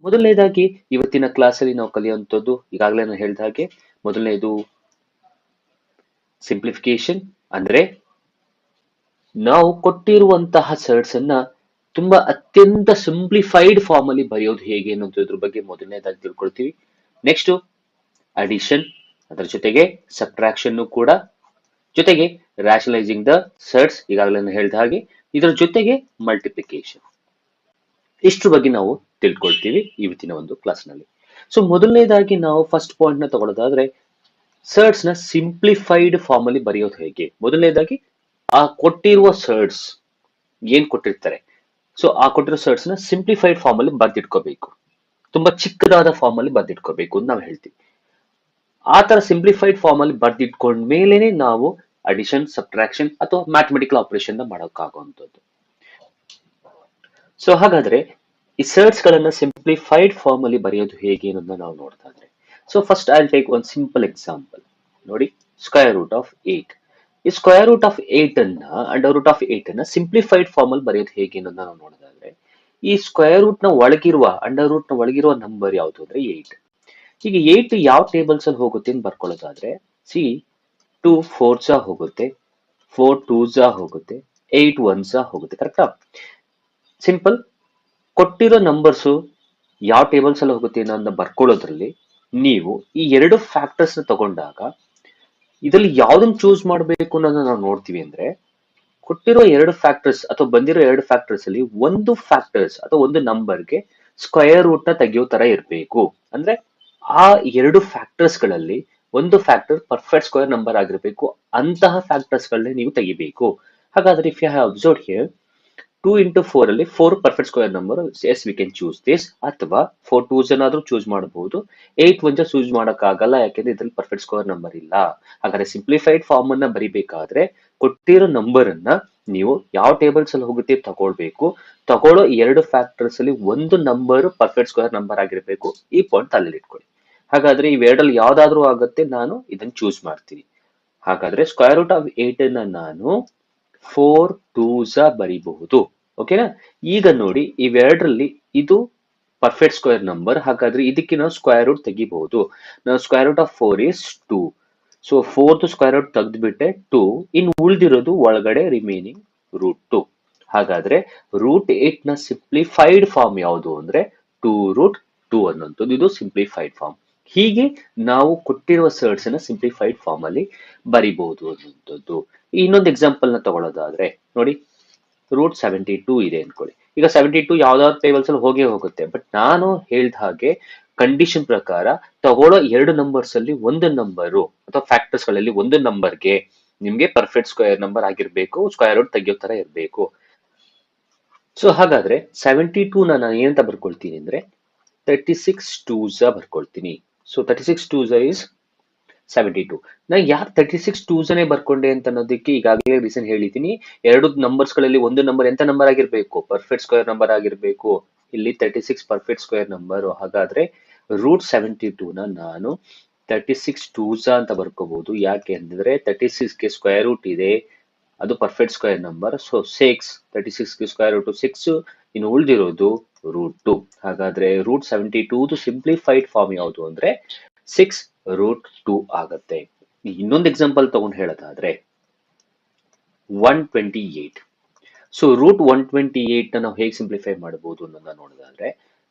ಮೊದಲನೇದಾಗಿ ಇವತ್ತಿನ ಕ್ಲಾಸಲ್ಲಿ ನಾವು ಕಲಿಯುವಂಥದ್ದು ಈಗಾಗಲೇ ನಾನು ಹೇಳಿದ ಹಾಗೆ ಮೊದಲನೇದು ಸಿಂಪ್ಲಿಫಿಕೇಶನ್. ಅಂದ್ರೆ ನಾವು ಕೊಟ್ಟಿರುವಂತಹ ಸರ್ಟ್ಸ್ ಅನ್ನ ತುಂಬಾ ಅತ್ಯಂತ ಸಿಂಪ್ಲಿಫೈಡ್ ಫಾರ್ಮ್ ಅಲ್ಲಿ ಬರೆಯೋದು ಹೇಗೆ ಅನ್ನೋದ್ರ ಬಗ್ಗೆ ಮೊದಲನೇದಾಗಿ ತಿಳ್ಕೊಳ್ತೀವಿ. ನೆಕ್ಸ್ಟ್ ಅಡಿಷನ್, ಅದರ ಜೊತೆಗೆ ಸಬ್ಟ್ರಾಕ್ಷನ್ ಕೂಡ, ಜೊತೆಗೆ ರಾಷನಲೈಸಿಂಗ್ ದ ಸರ್ಟ್ಸ್ ಈಗಾಗಲೇ ನಾನು ಹೇಳಿದ ಹಾಗೆ, ಇದರ ಜೊತೆಗೆ ಮಲ್ಟಿಪ್ಲಿಕೇಶನ್. ಇಷ್ಟ್ರ ಬಗ್ಗೆ ನಾವು ತಿಳ್ಕೊಳ್ತೀವಿ ಇವತ್ತಿನ ಒಂದು ಕ್ಲಾಸ್ ನಲ್ಲಿ. ಸೊ ಮೊದಲನೇದಾಗಿ ನಾವು ಫಸ್ಟ್ ಪಾಯಿಂಟ್ ನ ತಗೊಳ್ಳೋದಾದ್ರೆ ಸರ್ಟ್ಸ್ ನ ಸಿಂಪ್ಲಿಫೈಡ್ ಫಾರ್ಮ್ ಅಲ್ಲಿ ಬರೆಯೋದು ಹೇಗೆ. ಮೊದಲನೇದಾಗಿ ಆ ಕೊಟ್ಟಿರುವ ಸರ್ಟ್ಸ್ ಏನ್ ಕೊಟ್ಟಿರ್ತಾರೆ, ಸೊ ಆ ಕೊಟ್ಟಿರೋ ಸರ್ಟ್ಸ್ ನ ಸಿಂಪ್ಲಿಫೈಡ್ ಫಾರ್ಮ್ ಅಲ್ಲಿ ಬರ್ದಿಟ್ಕೋಬೇಕು. ತುಂಬಾ ಚಿಕ್ಕದಾದ ಫಾರ್ಮ್ ಅಲ್ಲಿ ಬರ್ದಿಟ್ಕೋಬೇಕು ಅಂತ ನಾವು ಹೇಳ್ತೀವಿ. ಆ ತರ ಸಿಂಪ್ಲಿಫೈಡ್ ಫಾರ್ಮ್ ಅಲ್ಲಿ ಬರ್ದಿಟ್ಕೊಂಡ ಮೇಲೆನೆ ನಾವು ಅಡಿಷನ್, ಸಬ್ಟ್ರಾಕ್ಷನ್ ಅಥವಾ ಮ್ಯಾಥಮೆಟಿಕಲ್ ಆಪರೇಷನ್ ನ ಮಾಡೋಕ್ಕಾಗುವಂಥದ್ದು. ಸೊ ಹಾಗಾದ್ರೆ ಈ ಸರ್ಟ್ಸ್ ಗಳನ್ನ ಸಿಂಪ್ಲಿಫೈಡ್ ಫಾರ್ಮ್ ಅಲ್ಲಿ ಬರೆಯೋದು ಹೇಗೆ ಅನ್ನೋದನ್ನ ನಾವು ನೋಡ್ತಾ ಇದ್ರೆ, so first I take one simple example. ನೋಡಿ, ಸ್ಕ್ವೇರ್ ರೂಟ್ ಆಫ್ 8. ಈ ಸ್ಕ್ವೇರ್ ರೂಟ್ ಆಫ್ 8 ಅನ್ನ ಅಂಡರ್ ರೂಟ್ ಆಫ್ 8 ಅನ್ನ ಸಿಂಪ್ಲಿಫೈಡ್ ಫಾರ್ಮ್ ಅಲ್ಲಿ ಬರೆಯೋದು ಹೇಗೆ ಅನ್ನೋದನ್ನ ನಾವು ನೋಡೋದಾದ್ರೆ, ಈ ಸ್ಕ್ವೇರ್ ರೂಟ್ ನ ಒಳಗಿರುವ ಅಂಡರ್ ರೂಟ್ ನ ಒಳಗಿರುವ ನಂಬರ್ ಯಾವುದು ಅಂದ್ರೆ 8. ಈಗ 8 ಯಾವ ಟೇಬಲ್ಸ್ ಅಲ್ಲಿ ಹೋಗುತ್ತೆ ಅಂತ ಬರ್ಕೊಳ್ಳೋದಾದ್ರೆ, ಸಿ 2 4s ಹೋಗುತ್ತೆ, 4 2s ಹೋಗುತ್ತೆ, 8 1s ಹೋಗುತ್ತೆ. ಕರೆಕ್ಟಾ? ಸಿಂಪಲ್. ಕೊಟ್ಟಿರೋ ನಂಬರ್ಸ್ ಯಾವ ಟೇಬಲ್ಸ್ ಅಲ್ಲಿ ಹೋಗುತ್ತೆ ಅನ್ನೋದನ್ನ ಬರ್ಕೊಳ್ಳೋದ್ರಲ್ಲಿ ನೀವು ಈ ಎರಡು ಫ್ಯಾಕ್ಟರ್ಸ್ ನ ತಗೊಂಡಾಗ ಇದರಲ್ಲಿ ಯಾವ್ದನ್ನ ಚೂಸ್ ಮಾಡಬೇಕು ಅನ್ನೋದನ್ನ ನಾವು ನೋಡ್ತೀವಿ. ಅಂದ್ರೆ ಕೊಟ್ಟಿರೋ ಎರಡು ಫ್ಯಾಕ್ಟರ್ಸ್ ಅಥವಾ ಬಂದಿರೋ ಎರಡು ಫ್ಯಾಕ್ಟರ್ಸ್ ಅಲ್ಲಿ ಒಂದು ಫ್ಯಾಕ್ಟರ್ಸ್ ಅಥವಾ ಒಂದು ನಂಬರ್ಗೆ ಸ್ಕ್ವಯರ್ ರೂಟ್ ನ ತೆಗೆಯೋ ತರ ಇರಬೇಕು. ಅಂದ್ರೆ ಆ ಎರಡು ಫ್ಯಾಕ್ಟರ್ಸ್ ಗಳಲ್ಲಿ ಒಂದು ಫ್ಯಾಕ್ಟರ್ ಪರ್ಫೆಕ್ಟ್ ಸ್ಕ್ವೇರ್ ನಂಬರ್ ಆಗಿರಬೇಕು. ಅಂತಹ ಫ್ಯಾಕ್ಟರ್ಸ್ ಗಳನ್ನ ನೀವು ತೆಗಿಬೇಕು. ಹಾಗಾದ್ರೆ if you have observed here, 2 into 4 ಅಲ್ಲಿ 4 perfect square number, as we can choose this. ಅಥವಾ 4 2s ಏನಾದ್ರೂ ಚೂಸ್ ಮಾಡಬಹುದು. 8 1s ಚೂಸ್ ಮಾಡಕ್ಕಾಗಲ್ಲ, ಯಾಕೆಂದ್ರೆ ಇದ್ರಲ್ಲಿ ಪರ್ಫೆಕ್ಟ್ ಸ್ಕ್ವೇರ್ ನಂಬರ್ ಇಲ್ಲ. ಹಾಗಾದ್ರೆ ಸಿಂಪ್ಲಿಫೈಡ್ ಫಾರ್ಮ್ ಅನ್ನ ಬರಿಬೇಕಾದ್ರೆ ಕೊಟ್ಟಿರೋ ನಂಬರ್ ಅನ್ನ ನೀವು ಯಾವ ಟೇಬಲ್ಸ್ ಅಲ್ಲಿ ಹೋಗುತ್ತೆ ತಗೊಳ್ಬೇಕು. ತಗೊಳ್ಳೋ ಎರಡು ಫ್ಯಾಕ್ಟರ್ಸ್ ಅಲ್ಲಿ ಒಂದು ನಂಬರ್ ಪರ್ಫೆಕ್ಟ್ ಸ್ಕ್ವೇರ್ ನಂಬರ್ ಆಗಿರ್ಬೇಕು. ಈ ಪಾಯಿಂಟ್ ತಲೆಯಲ್ಲಿ ಇಟ್ಕೊಳ್ಳಿ. ಹಾಗಾದ್ರೆ ಇವೆರಡಲ್ಲಿ ಯಾವ್ದಾದ್ರೂ ಆಗುತ್ತೆ, ನಾನು ಇದನ್ನ ಚೂಸ್ ಮಾಡ್ತೀನಿ. ಹಾಗಾದ್ರೆ ಸ್ಕ್ವೇರ್ ರೂಟ್ ಆಫ್ 8 ಅನ್ನ ನಾನು 4 2s ಬರಿಬಹುದು. ಓಕೆನಾ? ಈಗ ನೋಡಿ, ಇವೆರಡರಲ್ಲಿ ಇದು ಪರ್ಫೆಕ್ಟ್ ಸ್ಕ್ವೇರ್ ನಂಬರ್. ಹಾಗಾದ್ರೆ ಇದಕ್ಕೆ ನಾವು ಸ್ಕ್ವೇರ್ ರೂಟ್ ತೆಗಿಬಹುದು. ನಾವು square root of 4 is 2. So 4th square root ತೆಗೆದ್ಬಿಟ್ಟೆ 2. ಇನ್ನು ಉಳಿದಿರೋದು ಒಳಗಡೆ ರಿಮೈನಿಂಗ್ ರೂಟ್ 2. ಹಾಗಾದ್ರೆ ರೂಟ್ 8 ನ ಸಿಂಪ್ಲಿಫೈಡ್ ಫಾರ್ಮ್ ಯಾವುದು ಅಂದ್ರೆ 2 ರೂಟ್ 2 ಅನ್ನೋಂಥದ್ದು ಇದು ಸಿಂಪ್ಲಿಫೈಡ್ ಫಾರ್ಮ್. ಹೀಗೆ ನಾವು ಕೊಟ್ಟಿರುವ ಸರ್ಟ್ಸ್ ಅನ್ನ ಸಿಂಪ್ಲಿಫೈಡ್ ಫಾರ್ಮ್ ಅಲ್ಲಿ ಬರಿಬಹುದು ಅನ್ನುವಂಥದ್ದು. ಇನ್ನೊಂದು ಎಕ್ಸಾಂಪಲ್ ನ ತಗೊಳ್ಳೋದಾದ್ರೆ ನೋಡಿ, ರೂಟ್ 72 ಇದೆ ಅನ್ಕೊಳ್ಳಿ. ಈಗ 72 ಯಾವ್ದಾದ್ರು ಟೇಬಲ್ಸ್ ಅಲ್ಲಿ ಹೋಗುತ್ತೆ. ಬಟ್ ನಾನು ಹೇಳ್ದ ಹಾಗೆ ಕಂಡೀಷನ್ ಪ್ರಕಾರ ತಗೊಳ್ಳೋ ಎರಡು ನಂಬರ್ಸ್ ಅಲ್ಲಿ ಒಂದು ನಂಬರು ಅಥವಾ ಫ್ಯಾಕ್ಟರ್ಸ್ ಗಳಲ್ಲಿ ಒಂದು ನಂಬರ್ಗೆ ನಿಮ್ಗೆ ಪರ್ಫೆಕ್ಟ್ ಸ್ಕ್ವೇರ್ ನಂಬರ್ ಆಗಿರ್ಬೇಕು, ಸ್ಕ್ವೇರ್ ರೂಟ್ ತೆಗಿಯೋ ತರ ಇರಬೇಕು. ಸೊ ಹಾಗಾದ್ರೆ 72 ನಾನು ಏನಂತ ಬರ್ಕೊಳ್ತೀನಿ ಅಂದ್ರೆ 36 2s ಬರ್ಕೊಳ್ತೀನಿ. So 36 2s is 72. ನಾ ಯಾಕೆ 36 2s ಬರ್ಕೊಂಡೆ ಅಂತ ಅನ್ನೋದಕ್ಕೆ ಈಗಾಗಲೇ ರೀಸನ್ ಹೇಳಿದ್ದೀನಿ. ಎರಡು ನಂಬರ್ಸ್ ಗಳಲ್ಲಿ ಒಂದು ನಂಬರ್ ಎಂತ ನಂಬರ್ ಆಗಿರ್ಬೇಕು, ಪರ್ಫೆಕ್ಟ್ ಸ್ಕ್ವೇರ್ ನಂಬರ್ ಆಗಿರ್ಬೇಕು. ಇಲ್ಲಿ 36 ಪರ್ಫೆಕ್ಟ್ ಸ್ಕ್ವೇರ್ ನಂಬರ್. ಹಾಗಾದ್ರೆ ರೂಟ್ 72 ನ ನಾನು 36 2s ಅಂತ ಬರ್ಕೋಬಹುದು. ಯಾಕೆ ಅಂದ್ರೆ 36 ಗೆ ಸ್ಕ್ವೇರ್ ರೂಟ್ ಇದೆ, ಅದು ಪರ್ಫೆಕ್ಟ್ ಸ್ಕ್ವೇರ್ ನಂಬರ್. ಸೊ 6, 36 ಗೆ ಸ್ಕ್ವೇರ್ ರೂಟ್ 6, ಇನ್ನು ಉಳಿದಿರೋದು ರೂಟ್ 2. ಹಾಗಾದ್ರೆ ರೂಟ್ 72 ಸಿಂಪ್ಲಿಫೈಡ್ ಫಾರ್ಮ್ ಯಾವುದು ಅಂದ್ರೆ 6 ರೂಟ್ 2 ಆಗತ್ತೆ. ಇನ್ನೊಂದು ಎಕ್ಸಾಂಪಲ್ ತಗೊಂಡು ಹೇಳೋದಾದ್ರೆ 128. ಸೊ ರೂಟ್ 128 ನಾವು ಹೇಗೆ ಸಿಂಪ್ಲಿಫೈ ಮಾಡಬಹುದು ಅನ್ನೋದನ್ನ ನೋಡೋದಾದ್ರೆ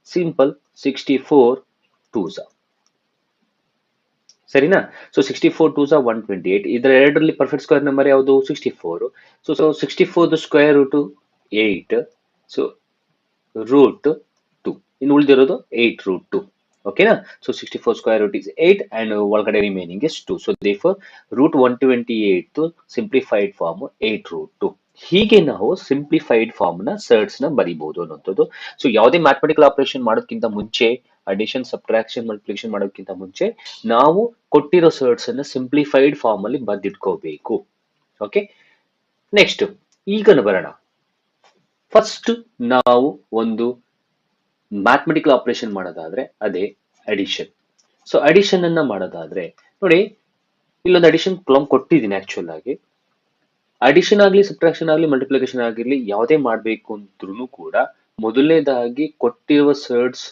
ಸಿಂಪಲ್ 64 2s. ಸರಿನಾ? So 64 2s 128. ಇದರ ಎರಡರಲ್ಲಿ ಪರ್ಫೆಕ್ಟ್ ಸ್ಕ್ವೇರ್ ನಂಬರ್ ಯಾವುದು? 64. So 64 square root 8. So root 2. ಇನ್ನು ಉಳಿದಿರೋದು 8 ರೂಟ್ 2. ಓಕೆನಾ? So 64 square root is 8 and ಒಳಗಡೆ remaining is 2. So therefore root 128 simplified form 8 root 2. ಹೀಗೆ ನಾವು ಸಿಂಪ್ಲಿಫೈಡ್ ಫಾರ್ಮ್ ನ ಸರ್ಟ್ಸ್ ನ ಬರಿಬಹುದು ಅನ್ನೋಂಥದ್ದು. ಸೊ ಯಾವುದೇ ಮ್ಯಾಥಮೆಟಿಕಲ್ ಆಪರೇಷನ್ ಮಾಡೋದಕ್ಕಿಂತ ಮುಂಚೆ, ಅಡಿಷನ್ ಸಬ್ಟ್ರಾಕ್ಷನ್ ಮಲ್ಟಿಪ್ಲಿಕೇಶನ್ ಮಾಡೋದಕ್ಕಿಂತ ಮುಂಚೆ ನಾವು ಕೊಟ್ಟಿರೋ ಸರ್ಟ್ಸ್ ಅನ್ನ ಸಿಂಪ್ಲಿಫೈಡ್ ಫಾರ್ಮ್ ಅಲ್ಲಿ ಬರ್ದಿಟ್ಕೋಬೇಕು. ಓಕೆ, ನೆಕ್ಸ್ಟ್ ಈಗ ಬರೋಣ. ಫಸ್ಟ್ ನಾವು ಒಂದು ಮ್ಯಾಥಮೆಟಿಕಲ್ ಆಪರೇಷನ್ ಮಾಡೋದಾದ್ರೆ ಅದೇ ಅಡಿಷನ್. ಸೊ ಅಡಿಷನ್ ಅನ್ನ ಮಾಡೋದಾದ್ರೆ ನೋಡಿ, ಇಲ್ಲೊಂದು ಅಡಿಷನ್ ಪ್ರಾಬ್ಲಮ್ ಕೊಟ್ಟಿದ್ದೀನಿ. ಆಕ್ಚುಲ್ ಆಗಿ ಅಡಿಷನ್ ಆಗ್ಲಿ ಸಬ್ಟ್ರಾಕ್ಷನ್ ಆಗ್ಲಿ ಮಲ್ಟಿಪ್ಲಿಕೇಶನ್ ಆಗಿರ್ಲಿ ಯಾವುದೇ ಮಾಡ್ಬೇಕು ಅಂದ್ರೂ ಕೂಡ ಮೊದಲನೇದಾಗಿ ಕೊಟ್ಟಿರುವ ಸರ್ಟ್ಸ್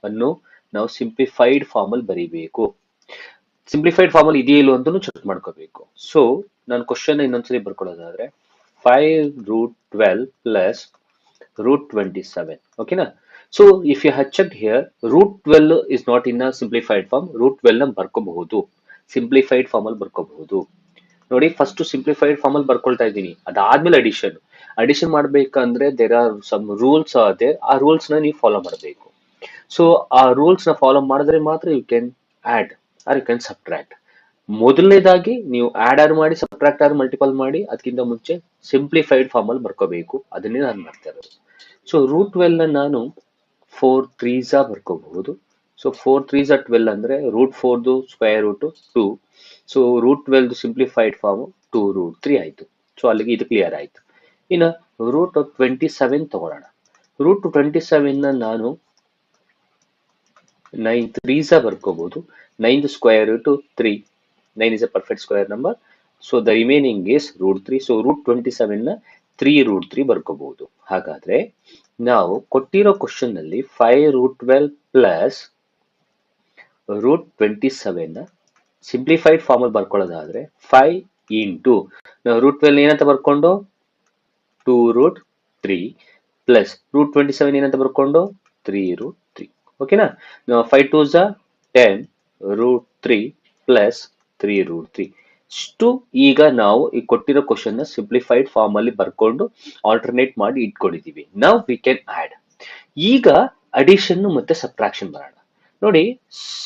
ಅನ್ನು ನಾವು ಸಿಂಪ್ಲಿಫೈಡ್ ಫಾರ್ಮ್ ಅಲ್ಲಿ ಬರೀಬೇಕು. ಸಿಂಪ್ಲಿಫೈಡ್ ಫಾರ್ಮ್ ಅಲ್ಲಿ ಇದೆಯೋ ಇಲ್ಲೋ ಅಂತಾನು ಚೆಕ್ ಮಾಡ್ಕೋಬೇಕು. ಸೊ ನಾನು ಕ್ವಶನ್ ಇನ್ನೊಂದ್ಸರಿ ಬರ್ಕೊಳ್ಳೋದಾದ್ರೆ 5√12 ಪ್ಲಸ್ √27. ಓಕೆನಾ? So if you have checked here, √12 is not in a simplified form. √12 ನ ಬರ್ಕೋಬಹುದು, ಸಿಂಪ್ಲಿಫೈಡ್ ಫಾರ್ಮ್ ಅಲ್ಲಿ ಬರ್ಕೋಬಹುದು. ನೋಡಿ, ಫಸ್ಟ್ ಸಿಂಪ್ಲಿಫೈಡ್ ಫಾರ್ಮ್ ಅಲ್ಲಿ ಬರ್ಕೊಳ್ತಾ ಇದ್ದೀನಿ, ಅದಾದ್ಮೇಲೆ ಅಡಿಷನ್ ಮಾಡ್ಬೇಕಂದ್ರೆ ದೇರ್ ಆರ್ ಸಮ್ ರೂಲ್ಸ್ ಅದೇ, ಆ ರೂಲ್ಸ್ ನ ನೀವು ಫಾಲೋ ಮಾಡಬೇಕು. ಸೊ ಆ ರೂಲ್ಸ್ ನ ಫಾಲೋ ಮಾಡಿದ್ರೆ ಮಾತ್ರ you can add or you can subtract. ಮೊದಲನೇದಾಗಿ ನೀವು ಆಡ್ ಮಾಡಿ, ಸಬ್ಟ್ರಾಕ್ಟ್ ಆರ್ ಮಲ್ಟಿಪಲ್ ಮಾಡಿ, ಅದಕ್ಕಿಂತ ಮುಂಚೆ ಸಿಂಪ್ಲಿಫೈಡ್ ಫಾರ್ಮ್ ಅಲ್ಲಿ ಬರ್ಕೋಬೇಕು. ಅದನ್ನೇ ನಾನು ಮಾಡ್ತಾ ಇರೋದು. ಸೊ √12 ನ ನಾನು 4 3s ಬರ್ಕೋಬಹುದು. ಸೊ 4 3s 12 ಅಂದ್ರೆ √4 square root 2. So √12 simplified form 2√3 ಆಯ್ತು. ಸೊ ಅಲ್ಲಿಗೆ ಇದು ಕ್ಲಿಯರ್ ಆಯ್ತು. ಇನ್ನು √27 ತಗೊಳ್ಳೋಣ. √27 ನ ನಾನು 9 3s ಬರ್ಕೋಬಹುದು. 9 square root 3. 9 is a perfect square number. So the remaining is √3. So √27 ನ 3√3 ಬರ್ಕೋಬಹುದು. ಹಾಗಾದ್ರೆ ನಾವು ಕೊಟ್ಟಿರೋ ಕ್ವಶನ್ ನಲ್ಲಿ 5√12 ಪ್ಲಸ್ √27 ನ ಸಿಂಪ್ಲಿಫೈಡ್ ಫಾರ್ಮ್ ಅಲ್ಲಿ ಬರ್ಕೊಳ್ಳೋದಾದ್ರೆ 5 ಇಂಟು ನಾವು √12 ಏನಂತ ಬರ್ಕೊಂಡು 2√3 ಪ್ಲಸ್ √27 ಏನಂತ ಬರ್ಕೊಂಡು 3√3. ಓಕೆನಾ? 5 2s 10 √3 ಪ್ಲಸ್ 3√3. ಇಷ್ಟು ಈಗ ನಾವು ಈ ಕೊಟ್ಟಿರೋ ಕ್ವಶನ್ ನ ಸಿಂಪ್ಲಿಫೈಡ್ ಫಾರ್ಮ್ ಅಲ್ಲಿ ಬರ್ಕೊಂಡು ಆಲ್ಟರ್ನೇಟ್ ಮಾಡಿ ಇಟ್ಕೊಂಡಿದೀವಿ. Now we can add. ಈಗ ಅಡಿಷನ್ ಮತ್ತೆ ಸಬ್ಟ್ರಾಕ್ಷನ್ ಬರೋಣ. ನೋಡಿ,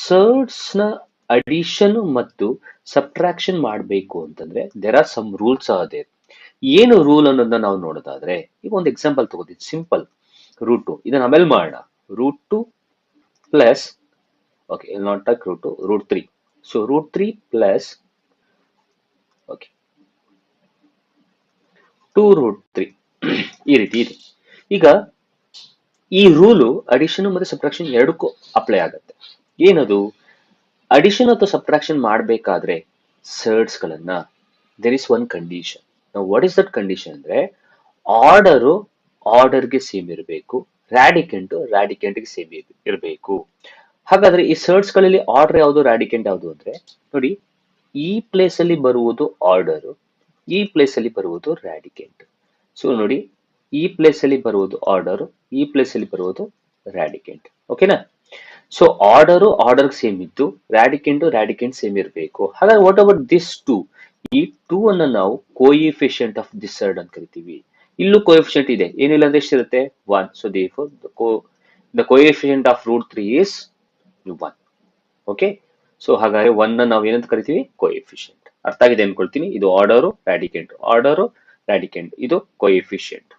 ಸರ್ಡ್ಸ್ ನ ಅಡಿಷನ್ ಮತ್ತು ಸಬ್ಟ್ರಾಕ್ಷನ್ ಮಾಡಬೇಕು ಅಂತಂದ್ರೆ ದೇರ್ ಆರ್ ಸಮ್ ರೂಲ್ಸ್ ಅದೇ. ಏನು ರೂಲ್ ಅನ್ನೋದನ್ನ ನಾವು ನೋಡೋದಾದ್ರೆ, ಈಗ ಒಂದು ಎಕ್ಸಾಂಪಲ್ ತಗೋತೀವಿ, ಸಿಂಪಲ್ √2. ಇದನ್ನ ಆಮೇಲೆ ಮಾಡೋಣ. √2 ಪ್ಲಸ್, ಓಕೆ, ನಾಟ್ ಟಕ್ √2, √3. ಸೊ √3 ಪ್ಲಸ್, ಓಕೆ, 2√3 ಈ ರೀತಿ ಇದೆ. ಈಗ ಈ ರೂಲು ಅಡಿಷನ್ ಮತ್ತೆ ಸಬ್ಟ್ರಾಕ್ಷನ್ ಎರಡಕ್ಕೂ ಅಪ್ಲೈ ಆಗುತ್ತೆ. ಏನದು? ಅಡಿಷನ್ ಅಥವಾ ಸಬ್ಟ್ರಾಕ್ಷನ್ ಮಾಡಬೇಕಾದ್ರೆ ಸರ್ಡ್ಸ್ ಗಳನ್ನ there is one condition. What is that condition ಅಂದ್ರೆ, ಆರ್ಡರ್ಗೆ ಸೇಮ್ ಇರಬೇಕು, ರಾಡಿಕೆಂಟ್ಗೆ ಸೇಮ್ ಇರಬೇಕು. ಹಾಗಾದ್ರೆ ಈ ಸರ್ಡ್ಸ್ ಗಳಲ್ಲಿ ಆರ್ಡರ್ ಯಾವುದು, ರಾಡಿಕೆಂಟ್ ಯಾವುದು ಅಂದ್ರೆ, ನೋಡಿ, ಈ ಪ್ಲೇಸ್ ಅಲ್ಲಿ ಬರುವುದು ಆರ್ಡರ್, ಈ ಪ್ಲೇಸ್ ಅಲ್ಲಿ ಬರುವುದು ರಾಡಿಕೆಂಟ್. ಸೊ ನೋಡಿ, ಈ ಪ್ಲೇಸ್ ಅಲ್ಲಿ ಬರುವುದು ಆರ್ಡರ್, ಈ ಪ್ಲೇಸ್ ಅಲ್ಲಿ ಬರುವುದು ರಾಡಿಕೆಂಟ್. ಓಕೆನಾ? ಸೊ ಆರ್ಡರ್ ಸೇಮ್ ಇದ್ದು, ರಾಡಿಕೆಂಟ್ ಸೇಮ್ ಇರಬೇಕು. ಹಾಗಾದ್ರೆ ವಾಟ್ ಅಬೌಟ್ ದಿಸ್ ಟೂ? ಈ ಟೂ ಅನ್ನ ನಾವು ಕೋಎಫಿಷಿಯಂಟ್ ಆಫ್ ದಿಸ್ ಸರ್ಡ್ ಅಂತ ಕರಿತೀವಿ. ಇಲ್ಲೂ ಕೋಎಫಿಷಿಯಂಟ್ ಇದೆ, ಏನಿಲ್ಲ ಅಂದ್ರೆ ಎಷ್ಟಿರುತ್ತೆ? 1. So therefore the coefficient of √3 is 1. Okay? So ಹಾಗಾದ್ರೆ 1 ನ ನಾವು ಏನಂತ ಕರಿತೀವಿ? ಕೋಎಫಿಷಿಯಂಟ್. ಅರ್ಥ ಆಗಿದೆ ಅನ್ಕೊಳ್ತೀನಿ. ಇದು ಆರ್ಡರ್, ರಾಡಿಕೆಂಟ್, ಇದು ಕೋಎಫಿಷಿಯಂಟ್,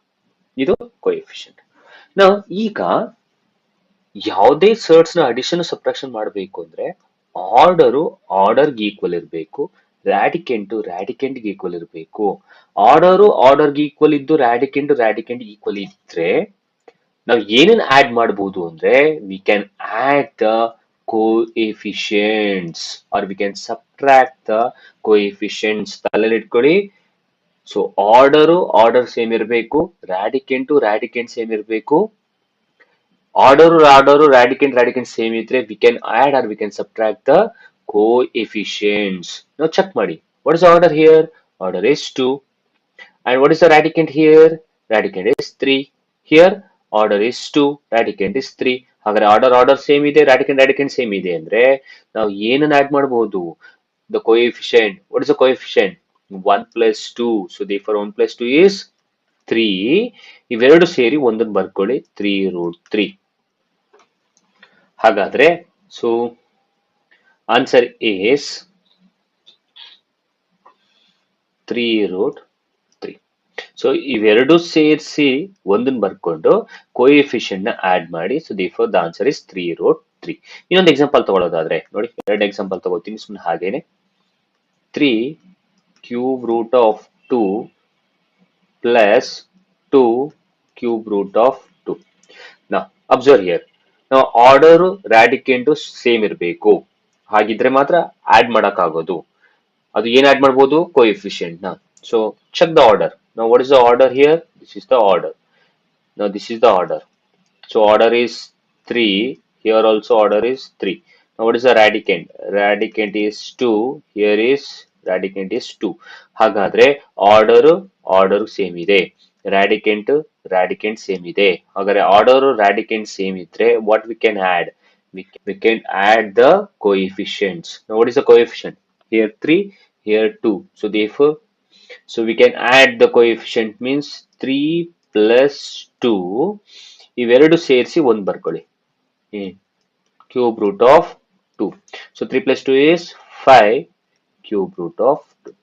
ಇದು ಕೋಎಫಿಷಿಯಂಟ್. ನಾವು ಈಗ ಯಾವುದೇ ಸರ್ಡ್ಸ್ ನ ಅಡಿಷನ್ ಸಬ್ಟ್ರಾಕ್ಷನ್ ಮಾಡಬೇಕು ಅಂದ್ರೆ ಆರ್ಡರ್ಗೆ ಈಕ್ವಲ್ ಇರಬೇಕು, ರಾಡಿಕೆಂಟ್ಗೆ ಈಕ್ವಲ್ ಇರಬೇಕು. ಆರ್ಡರ್ಗೆ ಈಕ್ವಲ್ ಇದ್ದು ರಾಡಿಕೆಂಟ್ ಈಕ್ವಲ್ ಇದ್ರೆ ನಾವು ಏನೇನ್ ಆಡ್ ಮಾಡಬಹುದು ಅಂದ್ರೆ, we can add the coefficients or we can subtract the coefficients. ತಲೆಯಲ್ಲಿ ಇಟ್ಕೊಳ್ಳಿ. ಸೊ ಆರ್ಡರ್ ಸೇಮ್ ಇರಬೇಕು, ರಾಡಿಕೆಂಟ್ ಸೇಮ್ ಇರಬೇಕು. ರಾಡಿಕೆಂಟ್ ಸೇಮ್ ಇದ್ರೆ we can add or we can subtract the coefficients. ನಾವು ಚೆಕ್ ಮಾಡಿ. What is order here? Order is 2. And what is the radicand here? Radicand is 3. Here order is 2, radicand is 3. ಹಾಗಾದ್ರೆ order same ಇದೆ, ರಾಡಿಕೆಂಟ್ same ಇದೆ ಅಂದ್ರೆ ನಾವು ಏನನ್ನ add ಮಾಡಬಹುದು? The coefficient. What is the coefficient? 1 plus 2. So therefore 1 plus 2 is 3. ಇವೆರಡು ಸೇರಿ ಒಂದನ್ನು ಬರ್ಕೊಳ್ಳಿ, 3√3. ಹಾಗಾದ್ರೆ ಸೊ ಆನ್ಸರ್ is 3√3. ಸೊ ಇವೆರಡು ಸೇರಿಸಿ ಒಂದನ್ನು ಬರ್ಕೊಂಡು ಕೋಎಫಿಷಿಯಂಟ್ ನ ಆಡ್ ಮಾಡಿ. So therefore the answer is 3√3. ಇನ್ನೊಂದು ಎಕ್ಸಾಂಪಲ್ ತಗೊಳ್ಳೋದಾದ್ರೆ ನೋಡಿ, ಎರಡು ಎಕ್ಸಾಂಪಲ್ ತಗೋತೀನಿ ಸುಮ್ಮನೆ ಹಾಗೇನೆ. 3 cube root of 2 plus 2 cube root of 2. Now observe here. ನಾವು ಆರ್ಡರ್ ರಾಡಿಕೆಂಟ್ ಸೇಮ್ ಇರಬೇಕು, ಹಾಗಿದ್ರೆ ಮಾತ್ರ ಆಡ್ ಮಾಡಕ್ ಆಗೋದು. ಅದು ಏನ್ ಆಡ್ ಮಾಡಬಹುದು? ಕೋಎಫಿಷಿಯಂಟ್ ನ. So check the order. Now what is the order here? This is the order. Now this is the order. So order is 3. here also order is 3. Now what is the radicand? Radicand is 2, here is radicand is 2. ಹಾಗಾದ್ರೆ order same ಇದೆ, radicand radicand same ಇದೆ. ಹಾಗಾದ್ರೆ order radicand same ಇದ್ರೆ what we can add? We can add the coefficients. Now what is the coefficient? Here 3, here 2. So therefore, so we can add the coefficient means 3 plus 2. ಇವೆರಡು ಸೇರಿಸಿ 1 ಬರ್ಕೊಳ್ಳಿ. Cube root of 2. So 3 plus 2 is 5 cube root of 2.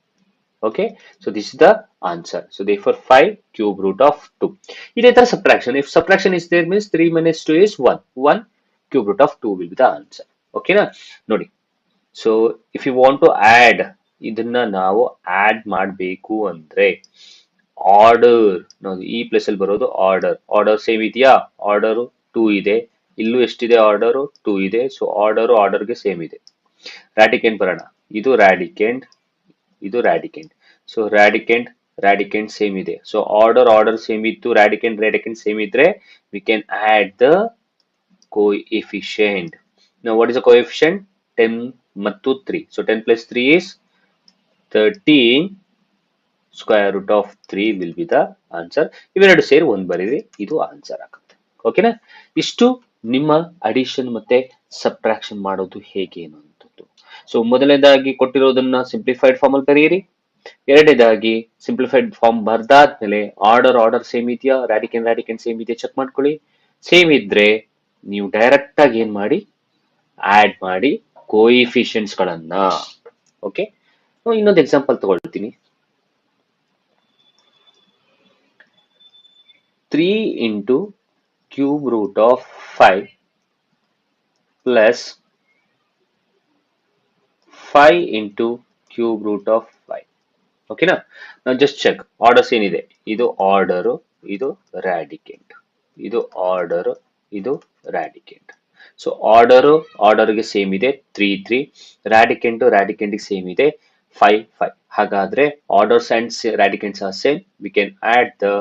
Okay. So this is the answer. So therefore 5 cube root of 2. ಇದೇ ತರ subtraction. If subtraction is there means 3 minus 2 is 1. 1 cube root of 2 will be the answer. Okay na? ನೋಡಿ. So if you want to add, ಇದನ್ನ ನಾವು add ಮಾಡಬೇಕು ಅಂದ್ರೆ order ನಾವು ಈ place ಅಲ್ಲಿ ಬರೋದು ಆರ್ಡರ್ ಸೇಮ್ ಇದೆಯಾ? ಆರ್ಡರ್ 2 ಇದೆ, ಇಲ್ಲೂ ಎಷ್ಟಿದೆ? ಆರ್ಡರ್ 2 ಇದೆ. ಸೊ ಆರ್ಡರ್ಗೆ ಸೇಮ್ ಇದೆ. ರಾಡಿಕೆಂಟ್ ಬರೋಣ, ಇದು ರಾಡಿಕೆಂಟ್, ಇದು ರಾಡಿಕೆಂಟ್. ಸೊ ರಾಡಿಕೆಂಟ್ ಸೇಮ್ ಇದೆ. ಸೊ ಆರ್ಡರ್ ಸೇಮ್ ಇತ್ತು, ರಾಡಿಕೆಂಟ್ ಸೇಮ್ ಇದ್ರೆ we can add the coefficient. Now what is the coefficient? 10 ಮತ್ತು 3. So 10 plus 3 is 13. Square root of 3 will be the answer. ಇವೆರಡು ಸೇರಿ 1 ಬರೀರಿ, ಇದು ಆನ್ಸರ್ ಆಗುತ್ತೆ. ಓಕೆನಾ? ಇಷ್ಟು ನಿಮ್ಮ ಅಡಿಷನ್ ಮತ್ತೆ ಸಬ್ಟ್ರಾಕ್ಷನ್ ಮಾಡೋದು ಹೇಗೆ ಅನ್ನುವಂಥದ್ದು. ಸೊ ಮೊದಲನೇದಾಗಿ ಕೊಟ್ಟಿರೋದನ್ನ ಸಿಂಪ್ಲಿಫೈಡ್ ಫಾರ್ಮ್ ಅಲ್ಲಿ ಬರೆಯಿರಿ. ಎರಡನೇದಾಗಿ ಸಿಂಪ್ಲಿಫೈಡ್ ಫಾರ್ಮ್ ಬರ್ದಾದ್ಮೇಲೆ ಆರ್ಡರ್ ಸೇಮ್ ಇದೆಯಾ, ರಾಡಿಕೆಂಟ್ ಸೇಮ್ ಇದೆಯಾ ಚೆಕ್ ಮಾಡ್ಕೊಳ್ಳಿ. ಸೇಮ್ ಇದ್ರೆ ನೀವು ಡೈರೆಕ್ಟ್ ಆಗಿ ಏನ್ ಮಾಡಿ, ಆಡ್ ಮಾಡಿ ಕೋಇಫಿಷಿಯಂಟ್ಸ್ ಗಳನ್ನ. ಓಕೆ, ಇನ್ನೊಂದು ಎಕ್ಸಾಂಪಲ್ ತಗೊಳ್ತೀನಿ. 3 into cube root of 5 plus 5 into cube root of 5. ಓಕೆನಾ? ನಾವು ಜಸ್ಟ್ ಚೆಕ್ ಆರ್ಡರ್ಸ್ ಏನಿದೆ. ಇದು ಆರ್ಡರ್, ಇದು ರಾಡಿಕೆಂಟ್, ಇದು ಆರ್ಡರ್, ಇದು ರಾಡಿಕೆಂಟ್. ಸೊ ಆರ್ಡರ್ಗೆ ಸೇಮ್ ಇದೆ 3 3, ರಾಡಿಕೆಂಟ್ ಸೇಮ್ ಇದೆ 5 5. ಹಾಗಾದ್ರೆ orders and radicands are same. We can add the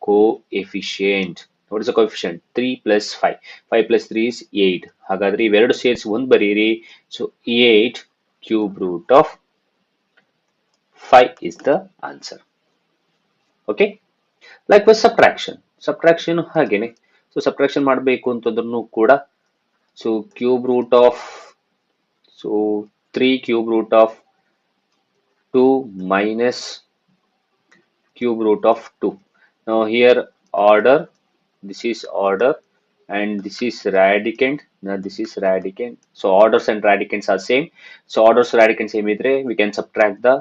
coefficient. What is the coefficient? 3 plus 5. 5 plus 3 is 8. ಹಾಗಾದ್ರೆ ಇವೆರಡು ಸೇರಿಸಿ 1 ಬರೀರಿ. So 8 cube root of 5 is the answer. Okay. Likewise subtraction ಹಾಗೇನೆ. So subtraction ಮಾಡಬೇಕು ಅಂತಂದ್ರೂ ಕೂಡ so cube root of 3 cube root of 2 minus cube root of 2. Now here order, this is order and this is radicand. Now this is radicand. So orders and radicands are same. So orders radicand same idre we can subtract the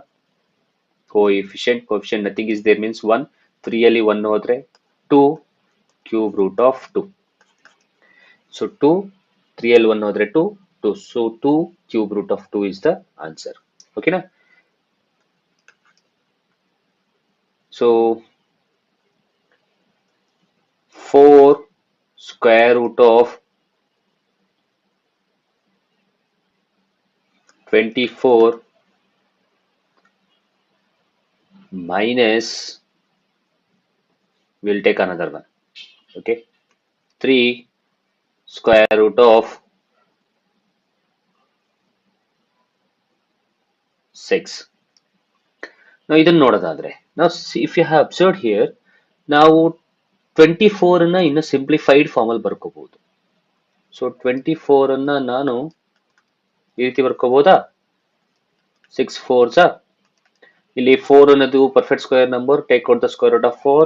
coefficient. Coefficient nothing is there means 1. 3 ಅಲ್ಲಿ 1 ಹೋದ್ರೆ 2 cube root of 2. So 2, 3 ಅಲ್ಲಿ 1 ಹೋದ್ರೆ 2. So 2 cube root of 2 is the answer. Okay na? So 4 square root of 24 minus, we'll take another one. Okay, 3 square root of 6. ನಾವು ಇದನ್ನ ನೋಡೋದಾದ್ರೆ ನಾವು if you have observed here, ನಾವು 24 ಅನ್ನ ಇನ್ನು simplified form ಅಲ್ಲಿ ಬರ್ಕೋಬಹುದು. ಸೊ 24 ಅನ್ನ ನಾನು ಈ ರೀತಿ ಬರ್ಕೋಬಹುದಾ? 6 4s. ಇಲ್ಲಿ 4 ಅನ್ನೋದು perfect square number. Take out the square root of 4.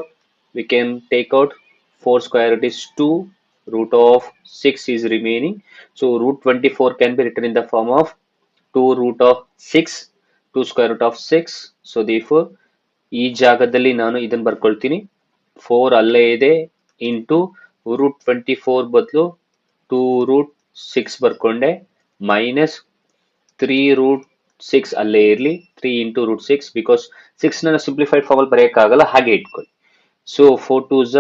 We can take out 4 square root is 2. Root of 6 is remaining. So root 24 can be written in the form of 2 root of 6, 2 square root of 6. So therefore ಈ ಜಾಗದಲ್ಲಿ ನಾನು ಇದನ್ನ ಬರ್ಕೊಳ್ತೀನಿ. 4 ಅಲ್ಲೇ ಇದೆ into root 24 ಬದಲು 2 root 6 ಬರ್ಕೊಂಡೆ minus 3 root 6 ಅಲ್ಲೇ ಇರಲಿ. 3 into root 6 because 6 ನ ಸಿಂಪ್ಲಿಫೈಡ್ ಫಾರ್ಮ್ ಅಲ್ಲಿ ಬರೆಯಕ್ಕಾಗಲ್ಲ, ಹಾಗೆ ಇಟ್ಕೊಳ್ಳಿ. So 4 2s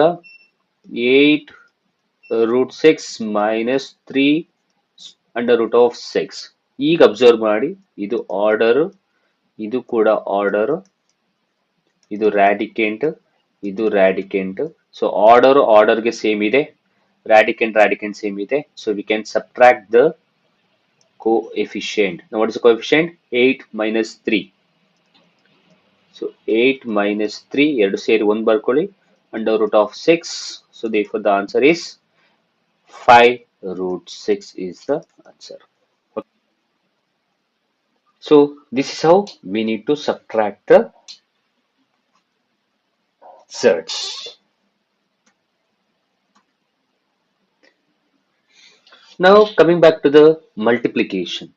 8 root 6 minus 3 under root of 6. ಈಗ ಅಬ್ಸರ್ವ್ ಮಾಡಿ, ಇದು ಆರ್ಡರ್, ಇದು ಕೂಡ ಆರ್ಡರ್, ಇದು ರಾಡಿಕೆಂಟ್, ಇದು ರಾಡಿಕೆಂಟ್. ಸೊ ಆರ್ಡರ್ಗೆ ಸೇಮ್ ಇದೆ, radicand same ಇದೆ. So we can subtract the coefficient. Now what is the coefficient? 8 minus 3. So 8 minus 3, ಎರಡು ಸೇರಿ 1 ಬರ್ಕೊಳ್ಳಿ, under root of 6. So therefore the answer is 5 root 6 is the answer. Okay. So this is how we need to subtract the surds. Now coming back to the multiplication.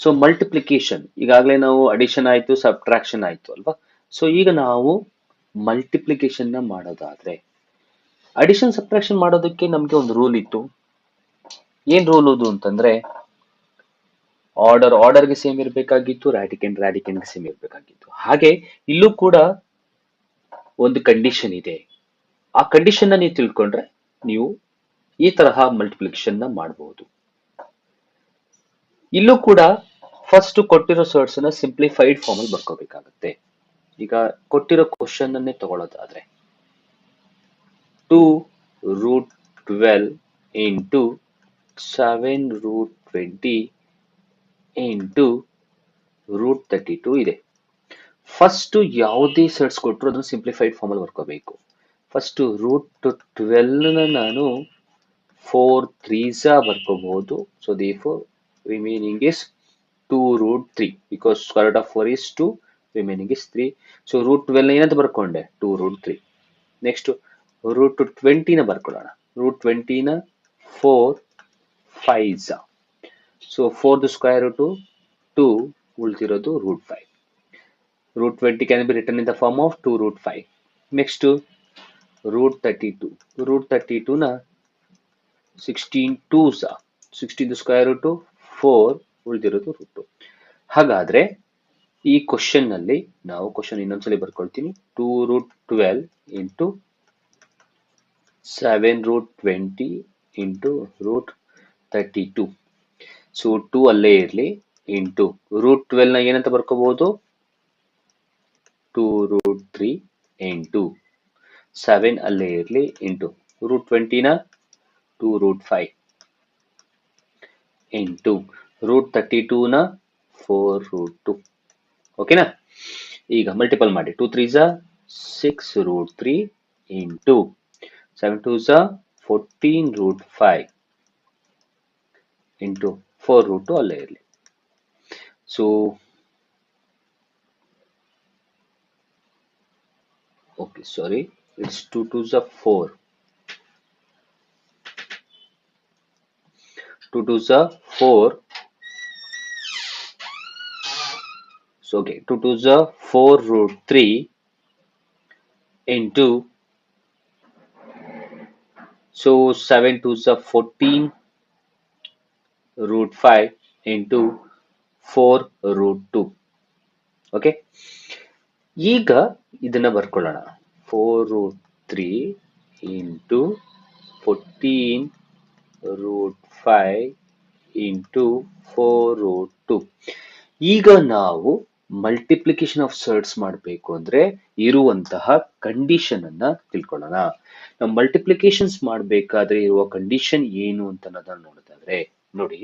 So multiplication, ಈಗಾಗಲೇ ನಾವು addition ಆಯ್ತು, subtraction ಆಯ್ತು ಅಲ್ವಾ. So ಈಗ ನಾವು multiplication ನ ಮಾಡೋದಾದ್ರೆ, addition subtraction ಮಾಡೋದಕ್ಕೆ ನಮ್ಗೆ ಒಂದು ರೂಲ್ ಇತ್ತು. ಏನ್ ರೂಲ್ ಅದು ಅಂತಂದ್ರೆ, ಆರ್ಡರ್ಗೆ ಸೇಮ್ ಇರಬೇಕಾಗಿತ್ತು, ರಾಡಿಕೆಂಡ್ಗೆ ಸೇಮ್ ಇರಬೇಕಾಗಿತ್ತು. ಹಾಗೆ ಇಲ್ಲೂ ಕೂಡ ಒಂದು ಕಂಡೀಷನ್ ಇದೆ. ಆ ಕಂಡೀಷನ್ ನ ನೀವು ತಿಳ್ಕೊಂಡ್ರೆ ನೀವು ಈ ತರಹ ಮಲ್ಟಿಪ್ಲಿಕೇಶನ್ ನ ಮಾಡಬಹುದು. ಇಲ್ಲೂ ಕೂಡ ಫಸ್ಟ್ ಕೊಟ್ಟಿರೋ ಸರ್ಟ್ಸ್ ನ ಸಿಂಪ್ಲಿಫೈಡ್ ಫಾರ್ಮ್ ಅಲ್ಲಿ ಬರ್ಕೋಬೇಕಾಗುತ್ತೆ. ಈಗ ಕೊಟ್ಟಿರೋ ಕ್ವಶನ್ ಅನ್ನೇ ತಗೊಳ್ಳೋದಾದ್ರೆ, 2 root 12 into 7 root 20 into root 32 ಇದೆ. ಫಸ್ಟ್ ಯಾವುದೇ ಸರ್ಟ್ಸ್ ಕೊಟ್ಟರು ಅದನ್ನು ಸಿಂಪ್ಲಿಫೈಡ್ ಫಾರ್ಮ್ ಅಲ್ಲಿ ಬರ್ಕೋಬೇಕು. ಫಸ್ಟ್ ರೂಟ್ 12 ನಾನು 4 3s ಬರ್ಕೋಬಹುದು. So therefore remaining is 2 root 3 because square root of 4 is 2, remaining is 3. So root 12 ಏನಂತ ಬರ್ಕೊಂಡೆ? 2 root 3. ನೆಕ್ಸ್ಟ್ ರೂಟ್ 20 ನ ಬರ್ಕೊಳ್ಳೋಣ. ರೂಟ್ 20 ನ 4 5s. So 4 the square root 2, ಉಳಿದಿರೋದು root 5. root 20 can be written in the form of 2 root 5. Next root 32. root 32 ನ 16 2s. 16 the square root 4, ಉಳಿದಿರೋದು root 2. ಹಾಗಾದ್ರೆ ಈ question ನಲ್ಲಿ ನಾವು ಕ್ವಶನ್ ಇನ್ನೊಂದ್ಸಲಿ ಬರ್ಕೊಳ್ತೀನಿ. 2 root 12 into 7 root 20 into root 32. So 2 ಅಲ್ಲೇ ಇರಲಿ, ಇಂಟು ರೂಟ್ 12 ನ ಏನಂತ ಬರ್ಕೋಬಹುದು? 2 root 3 into 7 ಅಲ್ಲೇ ಇರಲಿ, ಇಂಟು ರೂಟ್ 20 ನ 2 root 5 ಇಂಟು ರೂಟ್ 32 ನ 4 root 2. ಓಕೆನಾ? ಈಗ ಮಲ್ಟಿಪಲ್ ಮಾಡಿ. 2 3s 6 root 3 into 7 2s 14 root 5 into 4 root 2 ಅಲ್ಲೇ ಇರಲಿ. So okay, sorry, it's 2 2s 4. 2 2s 4. So okay, 2 2s 4 root 3 into, so 7 2s 14 root 5 into 4 root 2. Okay, ಈಗ ಇದನ್ನ ಬರ್ಕೊಳ್ಳೋಣ. 4 root 3 into 14 root 5 into 4 root 2. ಈಗ ನಾವು multiplication of surds ಮಾಡಬೇಕು ಅಂದ್ರೆ ಇರುವಂತಹ condition ಅನ್ನ ತಿಳ್ಕೊಳ್ಳೋಣ. ನಾವು ಮಲ್ಟಿಪ್ಲಿಕೇಶನ್ಸ್ ಮಾಡಬೇಕಾದ್ರೆ ಇರುವ ಕಂಡೀಷನ್ ಏನು ಅಂತ ನೋಡೋದಾದ್ರೆ, ನೋಡಿ,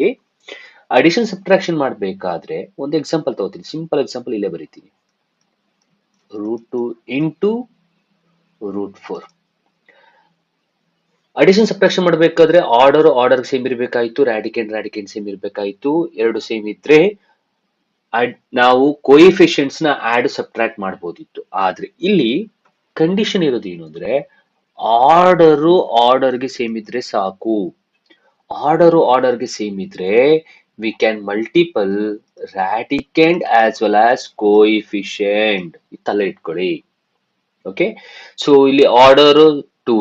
ಅಡಿಷನ್ ಸಬ್ಟ್ರಾಕ್ಷನ್ ಮಾಡಬೇಕಾದ್ರೆ ಒಂದು ಎಕ್ಸಾಂಪಲ್ ತಗೋತೀನಿ. ಸಿಂಪಲ್ ಎಕ್ಸಾಂಪಲ್ ಇಲ್ಲೇ ಬರೀತೀನಿ. Root 2 into root 4. Addition subtraction ಮಾಡಬೇಕಾದ್ರೆ ಆರ್ಡರ್ ಸೇಮ್ ಇರಬೇಕಾಯ್ತು, ರಾಡಿಕೆಂಡ್ ಸೇಮ್ ಇರಬೇಕಾಯ್ತು. ಎರಡು ಸೇಮ್ ಇದ್ರೆ ನಾವು ಕೋಎಫಿಷಿಯಂಟ್ಸ್ ನ ಆಡ್ ಸಬ್ಟ್ರಾಕ್ಟ್ ಮಾಡಬಹುದಿತ್ತು. ಆದ್ರೆ ಇಲ್ಲಿ ಕಂಡೀಷನ್ ಇರೋದು ಏನು ಅಂದ್ರೆ, ಆರ್ಡರ್ಗೆ ಸೇಮ್ ಇದ್ರೆ ಸಾಕು. ಆರ್ಡರ್ಗೆ ಸೇಮ್ ಇದ್ರೆ we can multiple radicand as well as coefficient. ತಲೆ ಇಟ್ಕೊಳ್ಳಿ. ಓಕೆ, ಸೊ ಇಲ್ಲಿ ಆರ್ಡರ್ 2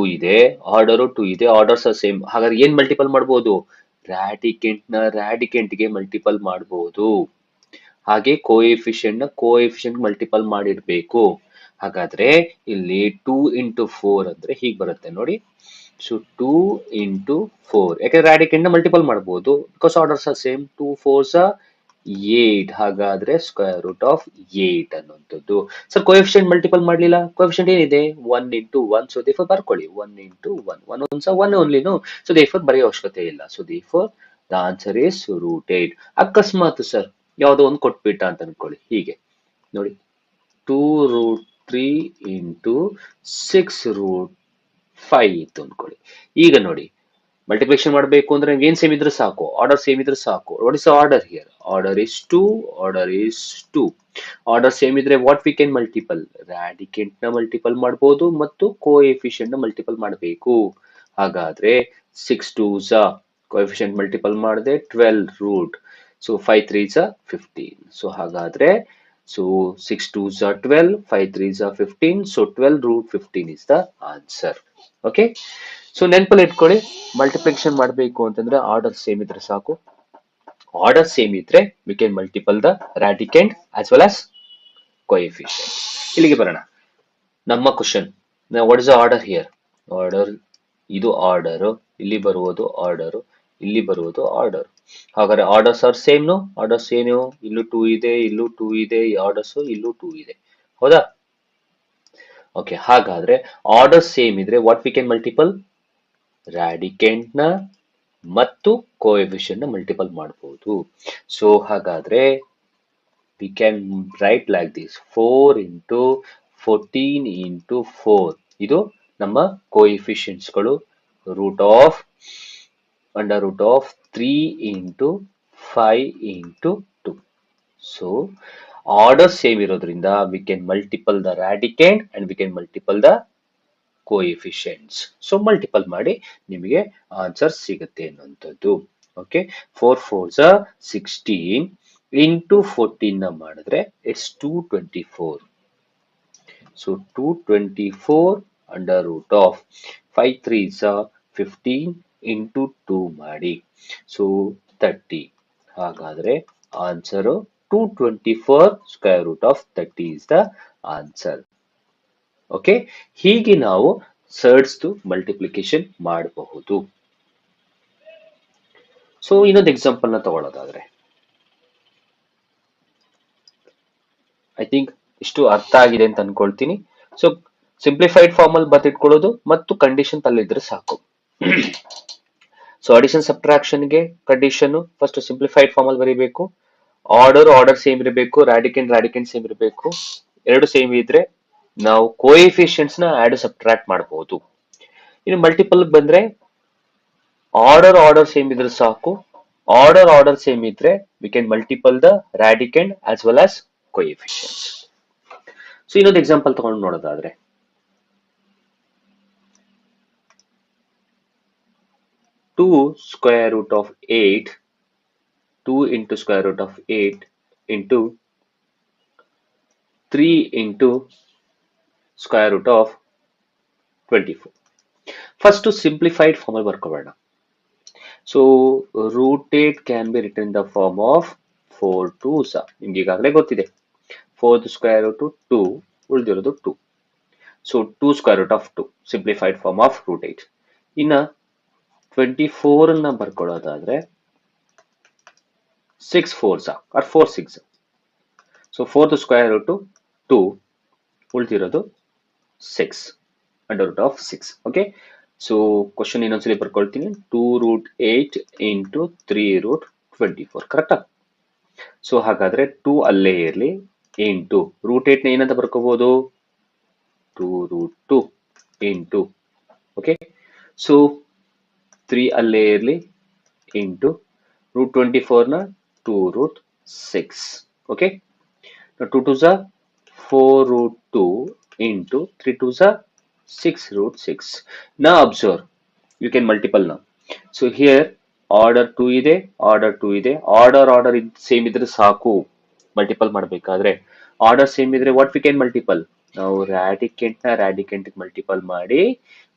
ಇದೆ, ಆರ್ಡರ್ಸ್ ಸೇಮ್. ಹಾಗಾದ್ರೆ ಏನ್ ಮಲ್ಟಿಪಲ್ ಮಾಡಬಹುದು? ರಾಡಿಕೆಂಟ್ ಗೆ ಮಲ್ಟಿಪಲ್ ಮಾಡಬಹುದು. ಹಾಗೆ ಕೋಎಫಿಷಿಯಂಟ್ ಮಲ್ಟಿಪಲ್ ಮಾಡಿರ್ಬೇಕು. ಹಾಗಾದ್ರೆ ಇಲ್ಲಿ 2 into 4 ಅಂದ್ರೆ ಹೀಗೆ ಬರುತ್ತೆ ನೋಡಿ. ಸೊ 2 into 4, ಯಾಕಂದ್ರೆ ರಾಡಿಕೆಂಟ್ ನ ಮಲ್ಟಿಪಲ್ ಮಾಡಬಹುದು, because orders are same. 2 4s 8. ಹಾಗಾದ್ರೆ ಸ್ಕ್ವೇರ್ ರೂಟ್ ಆಫ್ 8 ಅನ್ನುವಂಥದ್ದು. ಸರ್ ಕೋಎಫಿಷಿಯಂಟ್ ಮಲ್ಟಿಪಲ್ ಮಾಡ್ಲಿಲ್ಲ, ಕೋಎಫಿಷಿಯಂಟ್ ಏನಿದೆ 1 ಇಂಟು 1, ಸೊ ದೇಫೋರ್ ಬರ್ಕೊಳ್ಳಿ 1 ಇಂಟು 1, 1 ಒನ್ಸ 1 ಓನ್ಲಿನು, ಸೊ ದೇಫೋರ್ ಬರೆಯೋ ಅವಶ್ಯಕತೆ ಇಲ್ಲ. So therefore the answer is root 8. ಅಕಸ್ಮಾತ್ ಸರ್ ಯಾವುದೋ ಒಂದು ಕೊಟ್ಬಿಟ್ಟ ಅಂತ ಅನ್ಕೊಳ್ಳಿ, ಹೀಗೆ ನೋಡಿ 2 ರೂಟ್ 3 ಇಂಟು 6 ರೂಟ್ 5 ಇತ್ತು ಅನ್ಕೊಳ್ಳಿ. ಈಗ ನೋಡಿ ಮಲ್ಟಿಪ್ಲಿಕೇಶನ್ ಮಾಡಬೇಕು ಅಂದ್ರೆ ಏನ್ ಸೇಮ್ ಇದ್ರೆ ಸಾಕು, ಆರ್ಡರ್ ಸೇಮ್ ಇದ್ರೆ ಸಾಕು. What is order here? Order is 2, order is 2. Order same ಇದ್ರೆ what we can multiple? Radicand ನ ಮಲ್ಟಿಪಲ್ ಮಾಡಬಹುದು ಮತ್ತು ಕೋಎಫಿಷಿಯಂಟ್ ನ ಮಲ್ಟಿಪಲ್ ಮಾಡಬೇಕು. ಹಾಗಾದ್ರೆ 6 2s ಕೋಎಫಿಷಿಯಂಟ್ ಮಲ್ಟಿಪಲ್ ಮಾಡಿದೆ 12 ರೂಟ್, ಸೊ 5 3s 15. ಸೊ ಹಾಗಾದ್ರೆ so 6 2s 12, 5 3s 15, so 12 root 15 is the answer. Okay, so ನೆನಪಲ್ಲಿ ಇಟ್ಕೊಳ್ಳಿ, ಮಲ್ಟಿಪ್ಲಿಕೇಶನ್ ಮಾಡಬೇಕು ಅಂತಂದ್ರೆ ಆರ್ಡರ್ ಸೇಮ್ ಇದ್ರೆ ಸಾಕು. ಆರ್ಡರ್ ಸೇಮ್ ಇದ್ರೆ we can multiple the radicand as well as coefficient. ಇಲ್ಲಿಗೆ ಬರೋಣ ನಮ್ಮ question. What is the order here? Order ಇದು ಆರ್ಡರ್, ಇಲ್ಲಿ ಬರುವುದು ಆರ್ಡರ್, ಇಲ್ಲಿ ಬರುವುದು ಆರ್ಡರ್. ಹಾಗಾದ್ರೆ orders are same no? Orders ಏನು? ಇಲ್ಲೂ 2 ಇದೆ, ಇಲ್ಲೂ 2 ಇದೆ, ಆರ್ಡರ್ಸ್ ಇಲ್ಲೂ 2 ಇದೆ, ಹೌದಾ? ಓಕೆ, ಹಾಗಾದ್ರೆ ಆರ್ಡರ್ ಸೇಮ್ ಇದ್ರೆ what we can multiple? Radicand ನ ಮತ್ತು ಕೋಎಫಿಷಿಯಂಟ್ ನ ಮಲ್ಟಿಪಲ್ ಮಾಡಬಹುದು. ಸೊ ಹಾಗಾದ್ರೆ we can write like this 4 into 14 into 4. ಇದು ನಮ್ಮ ಕೋಎಫಿಷಿಯಂಟ್ಸ್ ಗಳು. Root of under root of 3 into 5 into 2. So order same ಇರೋದ್ರಿಂದ we can multiple the radicand and we can multiple the coefficients. So multiple ಮಾಡಿ ನಿಮಗೆ answer ಸಿಗುತ್ತೆ ಅನ್ನುವಂಥದ್ದು. Okay, 4 4s 16 into 14 ನ ಮಾಡಿದ್ರೆ it's 224. So 224 under root of 5 3s 15 into 2 ಮಾಡಿ, so 30. ಹಾಗಾದ್ರೆ answer 224 square root of 30 is the answer. Okay, ಹೀಗೆ ನಾವು ಸರ್ಡ್ಸ್ ಮಲ್ಟಿಪ್ಲಿಕೇಶನ್ ಮಾಡಬಹುದು. ಸೊ ಇನ್ನೊಂದು ಎಕ್ಸಾಂಪಲ್ ನ ತಗೊಳ್ಳೋದಾದ್ರೆ, ಐ ಥಿಂಕ್ ಇಷ್ಟು ಅರ್ಥ ಆಗಿದೆ ಅಂತ ಅನ್ಕೊಳ್ತೀನಿ. ಸೊ ಸಿಂಪ್ಲಿಫೈಡ್ ಫಾರ್ಮ್ ಅಲ್ಲಿ ಬರ್ತಿಟ್ಕೊಳ್ಳೋದು ಮತ್ತು ಕಂಡೀಷನ್ ತಲ್ಲಿದ್ರೆ ಸಾಕು. ಸೊ ಅಡಿಷನ್ ಸಬ್ಟ್ರಾಕ್ಷನ್ ಗೆ ಕಂಡೀಷನ್ ಫಸ್ಟ್ ಸಿಂಪ್ಲಿಫೈಡ್ ಫಾರ್ಮ್ ಅಲ್ಲಿ ಬರೀಬೇಕು. ಆರ್ಡರ್ ಸೇಮ್ ಇರಬೇಕು, ರಾಡಿಕೆಂಟ್ ಸೇಮ್ ಇರಬೇಕು. ಎರಡು ಸೇಮ್ ಇದ್ರೆ ನಾವು ಕೋಎಫಿಷಿಯಂಟ್ಸ್ ನ ಆಡ್ ಸಬ್ಟ್ರಾಕ್ಟ್ ಮಾಡಬಹುದು. ಇನ್ನು ಮಲ್ಟಿಪಲ್ ಬಂದ್ರೆ ಆರ್ಡರ್ ಸೇಮ್ ಇದ್ರೆ ಸಾಕು. ಆರ್ಡರ್ ಸೇಮ್ ಇದ್ರೆ we can multiple the radicand as well as coefficients. So ಇನ್ನೊಂದು ಎಕ್ಸಾಂಪಲ್ ತಗೊಂಡು ನೋಡೋದಾದ್ರೆ, 2 square root of 8, 2 into square root of 8 into 3 into square root of 24. First simplified form ಅಲ್ಲಿ ಬರ್ಕೋಬೇಡ. So root 8 can be written in the form of 4 2s. ನಿಮ್ಗೆ ಈಗಾಗಲೇ ಗೊತ್ತಿದೆ 4th square root 2, ಉಳಿದಿರೋದು 2. So 2 square root of 2 simplified form of root 8. ಇನ್ನ 24 ಅನ್ನ ಬರ್ಕೊಳ್ಳೋದಾದ್ರೆ 6 4s or 4 6. So 4th square root 2, ಉಳಿದಿರೋದು 6 under root of 6. Okay, so question ಇನ್ನೊಂದ್ಸಲಿ ಬರ್ಕೊಳ್ತೀನಿ. 2 ರೂಟ್ 8 ಇಂಟು 3 ರೂಟ್ 24, ಕರೆಕ್ಟಾ? ಸೊ ಹಾಗಾದ್ರೆ 2 ಅಲ್ಲೇ ಇರಲಿ ಇಂಟು ರೂಟ್ 8 ನ ಏನಂತ ಬರ್ಕೋಬಹುದು? 2 ರೂಟ್ 2 ಇಂಟು, ಓಕೆ, ಸೊ 3 ಅಲ್ಲೇ ಇರಲಿ ಇಂಟು ರೂಟ್ 24 ನ 2 root 6. Okay, 2 2s 4 root 2 into 3 2s 6 root 6. Now observe, you can multiple now. So here order 2 ಇದೆ, ಆರ್ಡರ್ 2 ಇದೆ. ಆರ್ಡರ್ ಸೇಮ್ ಇದ್ರೆ ಸಾಕು ಮಲ್ಟಿಪಲ್ ಮಾಡಬೇಕಾದ್ರೆ. ಆರ್ಡರ್ ಸೇಮ್ ಇದ್ರೆ ವಾಟ್ ವಿ ಕ್ಯಾನ್ ಮಲ್ಟಿಪಲ್? ನಾವು ರಾಡಿಕೆಂಟ್ ಮಲ್ಟಿಪಲ್ ಮಾಡಿ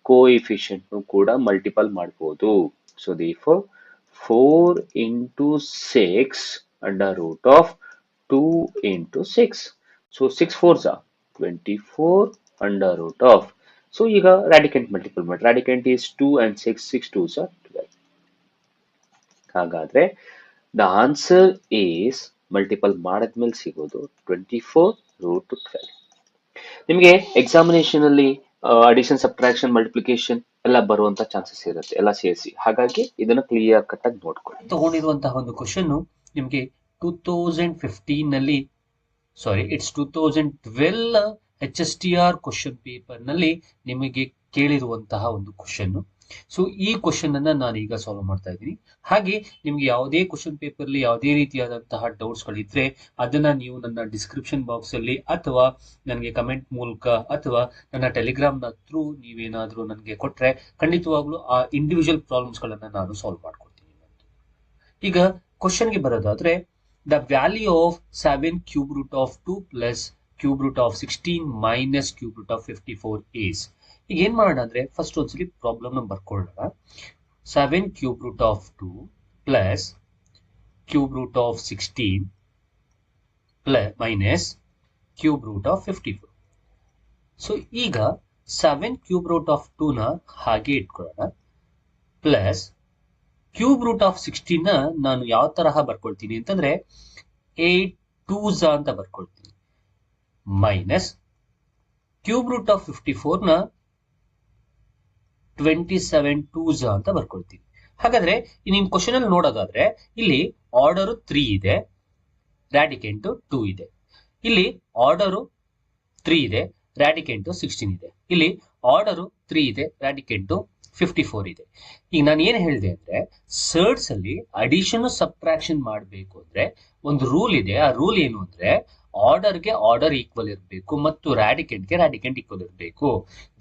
ಕೋಎಫಿಷಿಯಂಟ್ ಕೂಡ ಮಲ್ಟಿಪಲ್ ಮಾಡಬಹುದು. So therefore 4 into 6 under root of 2 into 6. So 6 4s 24 under root of. So ಈಗ ರಾಡಿಕೆಂಟ್ ಮಲ್ಟಿಪಲ್ ಮಾಡಿ. ರಾಡಿಕೆಂಟ್ is 2 and 6, 6 2s 12. ಹಾಗಾದ್ರೆ the answer is ಮಲ್ಟಿಪಲ್ ಮಾಡಿದ್ಮೇಲೆ ಸಿಗೋದು 24√12. ನಿಮಗೆ ಎಕ್ಸಾಮಿನೇಷನ್ ಅಲ್ಲಿ ಅಡಿಷನ್, ಸಬ್ಟ್ರಾಕ್ಷನ್, ಮಲ್ಟಿಪ್ಲಿಕೇಶನ್ ಎಲ್ಲ ಬರುವಂತ ಚಾನ್ಸಸ್ ಇರುತ್ತೆ, ಎಲ್ಲ ಸೇರಿಸಿ. ಹಾಗಾಗಿ ಇದನ್ನ ಕ್ಲಿಯರ್ ಕಟ್ ಆಗಿ ನೋಡ್ಕೊಳ್ಳಿ. ತಗೊಂಡಿರುವಂತಹ ಒಂದು ಕ್ವಶನ್ ನಿಮಗೆ 2015 ನಲ್ಲಿ, sorry it's 2012 HSTR question paper ನಲ್ಲಿ ನಿಮಗೆ ಕೇಳಿರುವಂತಹ ಒಂದು ಕ್ವಶನ್. ಸೊ ಈ ಕ್ವಶನ್ ಅನ್ನ ನಾನು ಈಗ ಸಾಲ್ವ್ ಮಾಡ್ತಾ ಇದ್ದೀನಿ. ಹಾಗೆ ನಿಮ್ಗೆ ಯಾವುದೇ ಕ್ವಶನ್ ಪೇಪರ್ ಅಲ್ಲಿ ಯಾವುದೇ ರೀತಿಯಾದಂತಹ ಡೌಟ್ಸ್ ಗಳಿದ್ರೆ ಅದನ್ನ ನೀವು ನನ್ನ ಡಿಸ್ಕ್ರಿಪ್ಷನ್ ಬಾಕ್ಸ್ ಅಲ್ಲಿ ಅಥವಾ ನನಗೆ ಕಮೆಂಟ್ ಮೂಲಕ ಅಥವಾ ನನ್ನ ಟೆಲಿಗ್ರಾಮ್ ನ ಥ್ರೂ ನೀವೇನಾದ್ರೂ ನನಗೆ ಕೊಟ್ರೆ ಖಂಡಿತವಾಗ್ಲೂ ಆ ಇಂಡಿವಿಜುವಲ್ ಪ್ರಾಬ್ಲಮ್ಸ್ ಗಳನ್ನ ನಾನು ಸಾಲ್ವ್ ಮಾಡ್ಕೊಡ್ತೀನಿ. ಈಗ ಕ್ವಶನ್ ಗೆ ಬರೋದಾದ್ರೆ, the value of 7 cube root of 2 plus cube root of 16 minus cube root of 54 is. ಈಗ ಏನ್ ಮಾಡೋಣ ಅಂದ್ರೆ ಫಸ್ಟ್ ಒಂದ್ಸಲಿ ಪ್ರಾಬ್ಲಮ್ ನ ಬರ್ಕೊಳ್ಳೋಣ. 7 cube root of 2 plus cube root of 16 plus minus cube root of 54. So ಈಗ 7 ಕ್ಯೂಬ್ ರೂಟ್ ಆಫ್ 2 ನ ಹಾಗೆ ಇಟ್ಕೊಳ್ಳೋಣ, ಪ್ಲಸ್ ಕ್ಯೂಬ್ ರೂಟ್ ಆಫ್ 16 ನ ನಾನು ಯಾವ ತರಹ ಬರ್ಕೊಳ್ತೀನಿ ಅಂತಂದ್ರೆ 8 2s ಅಂತ ಬರ್ಕೊಳ್ತೀನಿ, ಮೈನಸ್ ಕ್ಯೂಬ್ ರೂಟ್ ಆಫ್ 54 ನ 27 2s ಅಂತ ಬರ್ಕೊಳ್ತೀನಿ. ಹಾಗಾದ್ರೆ ನಿಮ್ ಕ್ವಶನ್ ಅಲ್ಲಿ ನೋಡೋದಾದ್ರೆ ಇಲ್ಲಿ ಆರ್ಡರ್ 3 ಇದೆ, ರಾಡಿಕೆಂಟ್ 2 ಇದೆ. ಇಲ್ಲಿ ಆರ್ಡರ್ 3 ಇದೆ, ರಾಡಿಕೆಂಟ್ 16 ಇದೆ. ಇಲ್ಲಿ ಆರ್ಡರ್ 3 ಇದೆ, ರಾಡಿಕೆಂಟ್ 54 ಇದೆ. ಈಗ ನಾನು ಏನ್ ಹೇಳಿದೆ ಅಂದ್ರೆ ಸರ್ಟ್ಸ್ ಅಲ್ಲಿ ಅಡಿಷನ್ ಸಬ್ಟ್ರಾಕ್ಷನ್ ಮಾಡಬೇಕು ಅಂದ್ರೆ ಒಂದು ರೂಲ್ ಇದೆ. ಆ ರೂಲ್ ಏನು ಅಂದ್ರೆ ಆರ್ಡರ್ಗೆ ಆರ್ಡರ್ ಈಕ್ವಲ್ ಇರಬೇಕು ಮತ್ತು ರಾಡಿಕೆಂಟ್ಗೆ ರಾಡಿಕೆಂಟ್ ಈಕ್ವಲ್ ಇರಬೇಕು.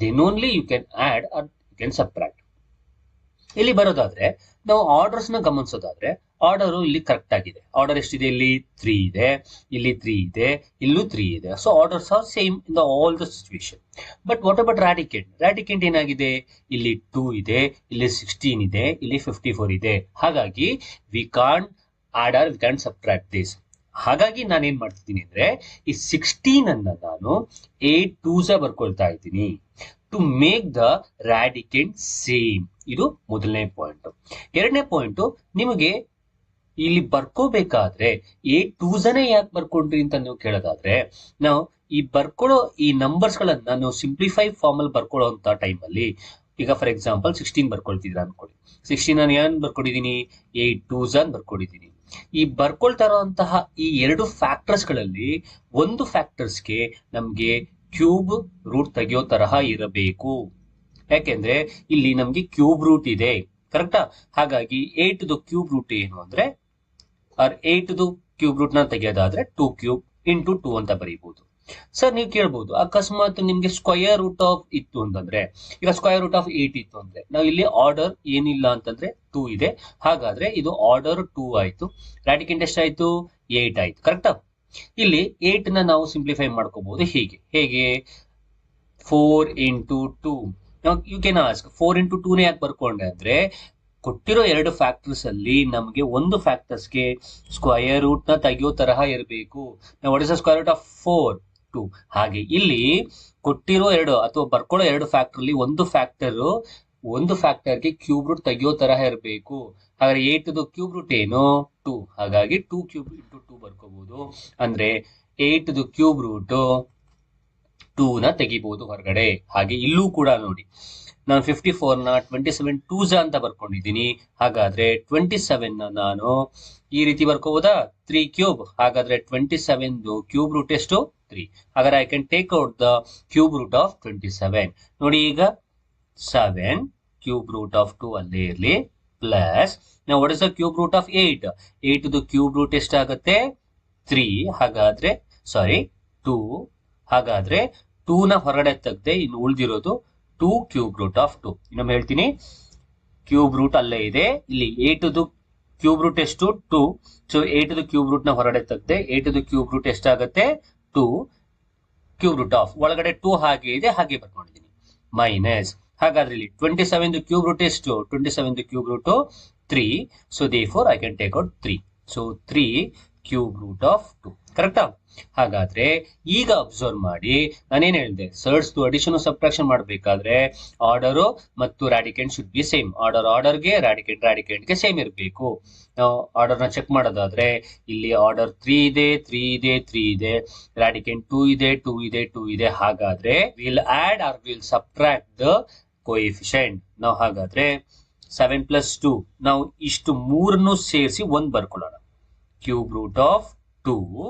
Then only you can add or you can subtract. ಇಲ್ಲಿ ಬರೋದಾದ್ರೆ ನಾವು ಆರ್ಡರ್ಸ್ ನ ಗಮನಿಸೋದಾದ್ರೆ ಆರ್ಡರ್ ಇಲ್ಲಿ ಕರೆಕ್ಟ್ ಆಗಿದೆ. ಆರ್ಡರ್ ಎಷ್ಟಿದೆ? ಇಲ್ಲಿ 3 ಇದೆ, ಇಲ್ಲಿ 3 ಇದೆ, ಇಲ್ಲೂ 3 ಇದೆ. So orders are same in the all the situation. But what about radicand? Radicand ಏನಾಗಿದೆ? ಇಲ್ಲಿ 2 ಇದೆ, ಇಲ್ಲಿ 16 ಇದೆ, ಇಲ್ಲಿ 54 ಇದೆ. ಹಾಗಾಗಿ we can't add or we can't subtract this. ಹಾಗಾಗಿ ನಾನೇನ್ ಮಾಡ್ತಿದ್ದೀನಿ ಅಂದ್ರೆ ಈ 16 ಅನ್ನ ನಾನು 8 2s ಬರ್ಕೊಳ್ತಾ ಇದ್ದೀನಿ ಟು ಮೇಕ್ ದ ರಾಡಿಕೆಂಟ್ ಸೇಮ್. ಇದು ಮೊದಲನೇ ಪಾಯಿಂಟ್. ಎರಡನೇ ಪಾಯಿಂಟ್, ನಿಮಗೆ ಇಲ್ಲಿ ಬರ್ಕೋಬೇಕಾದ್ರೆ 8 2s ಯಾಕೆ ಬರ್ಕೊಂಡ್ರಿ ಅಂತ ನೀವು ಕೇಳೋದಾದ್ರೆ, ನಾವು ಈ ಬರ್ಕೊಳ್ಳೋ ಈ ನಂಬರ್ಸ್ ಗಳನ್ನ ನಾವು ಸಿಂಪ್ಲಿಫೈ ಫಾರ್ಮ್ ಅಲ್ಲಿ ಬರ್ಕೊಳ್ಳೋ ಅಂತ ಟೈಮ್ ಅಲ್ಲಿ, ಈಗ ಫಾರ್ ಎಕ್ಸಾಂಪಲ್ 16 ಬರ್ಕೊಳ್ತಿದ್ರ ಅನ್ಕೊಳ್ಳಿ. 16 ನಾನು ಏನ್ ಬರ್ಕೊಂಡಿದ್ದೀನಿ? 8 2s ಅಂತ ಬರ್ಕೊಂಡಿದ್ದೀನಿ. ಈ ಬರ್ಕೊಳ್ತಾ ಇರುವಂತಹ ಈ ಎರಡು ಫ್ಯಾಕ್ಟರ್ಸ್ ಗಳಲ್ಲಿ ಒಂದು ಫ್ಯಾಕ್ಟರ್ಸ್ಗೆ ನಮ್ಗೆ ಕ್ಯೂಬ್ ರೂಟ್ ತೆಗೆಯೋ ತರಹ ಇರಬೇಕು. ಯಾಕೆಂದ್ರೆ ಇಲ್ಲಿ ನಮ್ಗೆ ಕ್ಯೂಬ್ ರೂಟ್ ಇದೆ, ಕರೆಕ್ಟಾ? ಹಾಗಾಗಿ 8 ಕ್ಯೂಬ್ ರೂಟ್ ಏನು ಅಂದ್ರೆ 8 ಕ್ಯೂಬ್ ರೂಟ್ ನ ತೆಗೆಯೋದಾದ್ರೆ 2 ಕ್ಯೂಬ್ ಇಂಟು 2 ಅಂತ ಬರೀಬಹುದು. ಸರ್ ನೀವು ಕೇಳ್ಬಹುದು, ಅಕಸ್ಮಾತ್ ನಿಮ್ಗೆ ಸ್ಕ್ವಯರ್ ರೂಟ್ ಆಫ್ ಇತ್ತು ಅಂತಂದ್ರೆ, ಈಗ ಸ್ಕ್ವಯರ್ ರೂಟ್ ಆಫ್ 8 ಇತ್ತು ಅಂದ್ರೆ ನಾವು ಇಲ್ಲಿ ಆರ್ಡರ್ ಏನಿಲ್ಲ ಅಂತಂದ್ರೆ 2 ಇದೆ. ಹಾಗಾದ್ರೆ ಇದು ಆರ್ಡರ್ 2 ಆಯ್ತು, ರಾಡಿಕೆಂಟ್ ಎಷ್ಟಾಯ್ತು? 8 ಆಯ್ತು, ಕರೆಕ್ಟಾ? ಇಲ್ಲಿ 8 ನ ನಾವು ಸಿಂಪ್ಲಿಫೈ ಮಾಡ್ಕೋಬಹುದು. ಹೇಗೆ 4 into 2. You can ask 4 into 2 ನೇ ಯಾಕೆ ಬರ್ಕೊಂಡೆ ಅಂದ್ರೆ ಕೊಟ್ಟಿರೋ ಎರಡು ಫ್ಯಾಕ್ಟರ್ಸ್ ಅಲ್ಲಿ ನಮಗೆ ಒಂದು ಫ್ಯಾಕ್ಟರ್ಸ್ಗೆ ಸ್ಕ್ವಯರ್ ರೂಟ್ ನ ತೆಗೆಯೋ ತರಹ ಇರಬೇಕು. What is the square root of 4? 2. ಹಾಗೆ ಇಲ್ಲಿ ಕೊಟ್ಟಿರೋ ಎರಡು ಅಥವಾ ಬರ್ಕೊಳ್ಳೋ ಎರಡು ಫ್ಯಾಕ್ಟರ್ ಅಲ್ಲಿ ಒಂದು ಫ್ಯಾಕ್ಟರ್ಗೆ ಕ್ಯೂಬ್ ರೂಟ್ ತೆಗೆಯೋ ತರಹ ಇರಬೇಕು. ಹಾಗಾದ್ರೆ 8 ಕ್ಯೂಬ್ ರೂಟ್ ಏನು? 2. ಹಾಗಾಗಿ 2 ಕ್ಯೂಬ್ ಇಂಟು 2 ಬರ್ಕೋಬಹುದು. ಅಂದ್ರೆ 8 ಕ್ಯೂಬ್ ರೂಟ್ 2 ನ ತೆಗಿಬಹುದು ಹೊರಗಡೆ. ಹಾಗೆ ಇಲ್ಲೂ ಕೂಡ ನೋಡಿ, ನಾನು 54 ನ 27 2s ಅಂತ ಬರ್ಕೊಂಡಿದ್ದೀನಿ. ಹಾಗಾದ್ರೆ 27 ನ ನಾನು ಈ ರೀತಿ ಬರ್ಕೋಬಹುದಾ? 3 ಕ್ಯೂಬ್. ಹಾಗಾದ್ರೆ 27 ಕ್ಯೂಬ್ ರೂಟ್ ಎಷ್ಟು? 3. ಹಾಗಾದ್ರೆ I can take out the cube root of 27. ನೋಡಿ, ಈಗ 7 ಕ್ಯೂಬ್ ರೂಟ್ ಆಫ್ 2 ಅಲ್ಲೇ ಇರ್ಲಿ, ಪ್ಲಸ್ ನಾವು what is the cube root of 8? 8 cube root ಎಷ್ಟಾಗುತ್ತೆ? 3. ಹಾಗಾದ್ರೆ 2. ಹಾಗಾದ್ರೆ 2 ನ ಹೊರಗಡೆ ತೆಗ್ದೆ, ಇನ್ನು ಉಳಿದಿರೋದು 2 ಕ್ಯೂಬ್ ರೂಟ್ ಆಫ್ 2. ಇನ್ನೊಮ್ಮೆ ಹೇಳ್ತೀನಿ, ಕ್ಯೂಬ್ ರೂಟ್ ಅಲ್ಲೇ ಇದೆ. ಇಲ್ಲಿ 8 ಕ್ಯೂಬ್ ರೂಟ್ ಎಷ್ಟು? 2. ಸೊ 8 ಕ್ಯೂಬ್ ರೂಟ್ ನ ಹೊರಗಡೆ ತೆಗ್ದೆ, 8 ಕ್ಯೂಬ್ ರೂಟ್ ಎಷ್ಟಾಗುತ್ತೆ? 2 ಕ್ಯೂಬ್ ರೂಟ್ ಆಫ್ ಒಳಗಡೆ 2 ಹಾಗೆ ಇದೆ, ಹಾಗೆ ಬರ್ಕೊಂಡಿದ್ದೀನಿ, ಮೈನಸ್. ಹಾಗಾದ್ರೆ ಇಲ್ಲಿ 27 ಕ್ಯೂಬ್ ರೂಟ್ ಎಷ್ಟು? 27 cube root 3. So therefore I can take out 3. So 3 cube root of 2. ಕರೆಕ್ಟಾ? ಹಾಗಾದ್ರೆ ಈಗ ಅಬ್ಸರ್ವ್ ಮಾಡಿ, ನಾನೇನ್ ಹೇಳಿದೆ, ಸರ್ಡ್ಸ್ ಅಡಿಷನ್ ಸಬ್ಟ್ರಾಕ್ಷನ್ ಮಾಡಬೇಕಾದ್ರೆ ಆರ್ಡರ್ ಮತ್ತು ರಾಡಿಕೆಂಟ್ ಶುಡ್ ಬಿ ಸೇಮ್. ಆರ್ಡರ್ಗೆ ರಾಡಿಕೆಂಟ್ಗೆ ಸೇಮ್ ಇರಬೇಕು. ನಾವು ಆರ್ಡರ್ ನ ಚೆಕ್ ಮಾಡೋದಾದ್ರೆ ಇಲ್ಲಿ ಆರ್ಡರ್ 3 ಇದೆ, 3 ಇದೆ, 3 ಇದೆ, ರಾಡಿಕೆಂಟ್ 2 ಇದೆ, 2 ಇದೆ, 2 ಇದೆ. ಹಾಗಾದ್ರೆ will add or will subtract the coefficient. ನಾವು ಹಾಗಾದ್ರೆ 7 + 2 ನಾವು ಇಷ್ಟು ಮೂರನ್ನು ಸೇರಿಸಿ 1 ಬರ್ಕೊಳ್ಳೋಣ. ಕ್ಯೂಬ್ ರೂಟ್ ಆಫ್ 2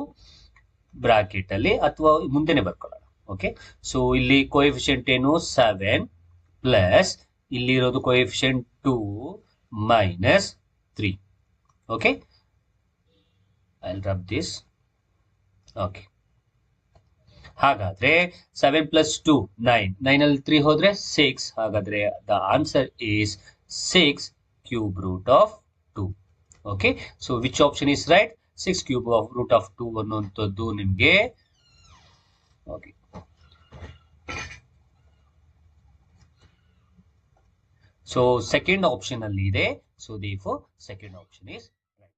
ಬ್ರಾಕೆಟ್ ಅಲ್ಲಿ ಅಥವಾ ಮುಂದೆನೆ ಬರ್ಕೊಳ್ಳೋಣ. ಓಕೆ, ಸೊ ಇಲ್ಲಿ ಕೋಎಫಿಷಿಯಂಟ್ ಏನು 7 ಪ್ಲಸ್ ಇಲ್ಲಿರೋದು coefficient 2 minus 3. Okay, I rub this. Okay, ಹಾಗಾದ್ರೆ 7 + 2 9, 9 ಅಲ್ಲಿ 3 ಹೋದ್ರೆ 6. ಹಾಗಾದ್ರೆ the answer is 6 cube root of 2. Okay, so which option is right? 6 cube root of 2 ಅನ್ನುವಂಥದ್ದು ನಿಮ್ಗೆ ಓಕೆ. ಸೊ ಸೆಕೆಂಡ್ ಆಪ್ಷನ್ ಅಲ್ಲಿ ಇದೆ. So therefore second option is right.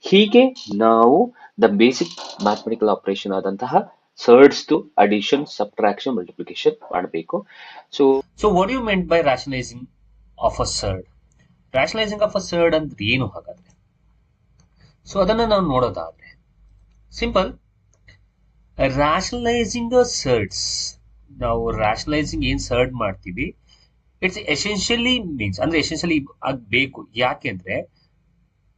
ಹೀಗೆ ನಾವು ದ ಬೇಸಿಕ್ ಮ್ಯಾಥಮೆಟಿಕಲ್ ಆಪರೇಷನ್ ಆದಂತಹ surds to addition, subtraction, multiplication ಮಾಡಬೇಕು. So what you meant by rationalising of a surd? Rationalising of a surd ಅಂದ್ರೆ ಏನು ಹಾಗಾದ್ರೆ? So ಅದನ್ನ ನಾವು ನೋಡೋದಾದ್ರೆ ಸಿಂಪಲ್, ರಾಷನಲೈಸಿಂಗ್ ಸರ್ಡ್ಸ್, ನಾವು ರಾಷನಲೈಸಿಂಗ್ ಏನ್ ಸರ್ಡ್ ಮಾಡ್ತೀವಿ, ಇಟ್ಸ್ ಎಸೆನ್ಷಿಯಲಿ ಮೀನ್ಸ್ ಅಂದ್ರೆ ಎಸೆನ್ಷಿಯಲಿ ಆಗ್ಬೇಕು. ಯಾಕೆಂದ್ರೆ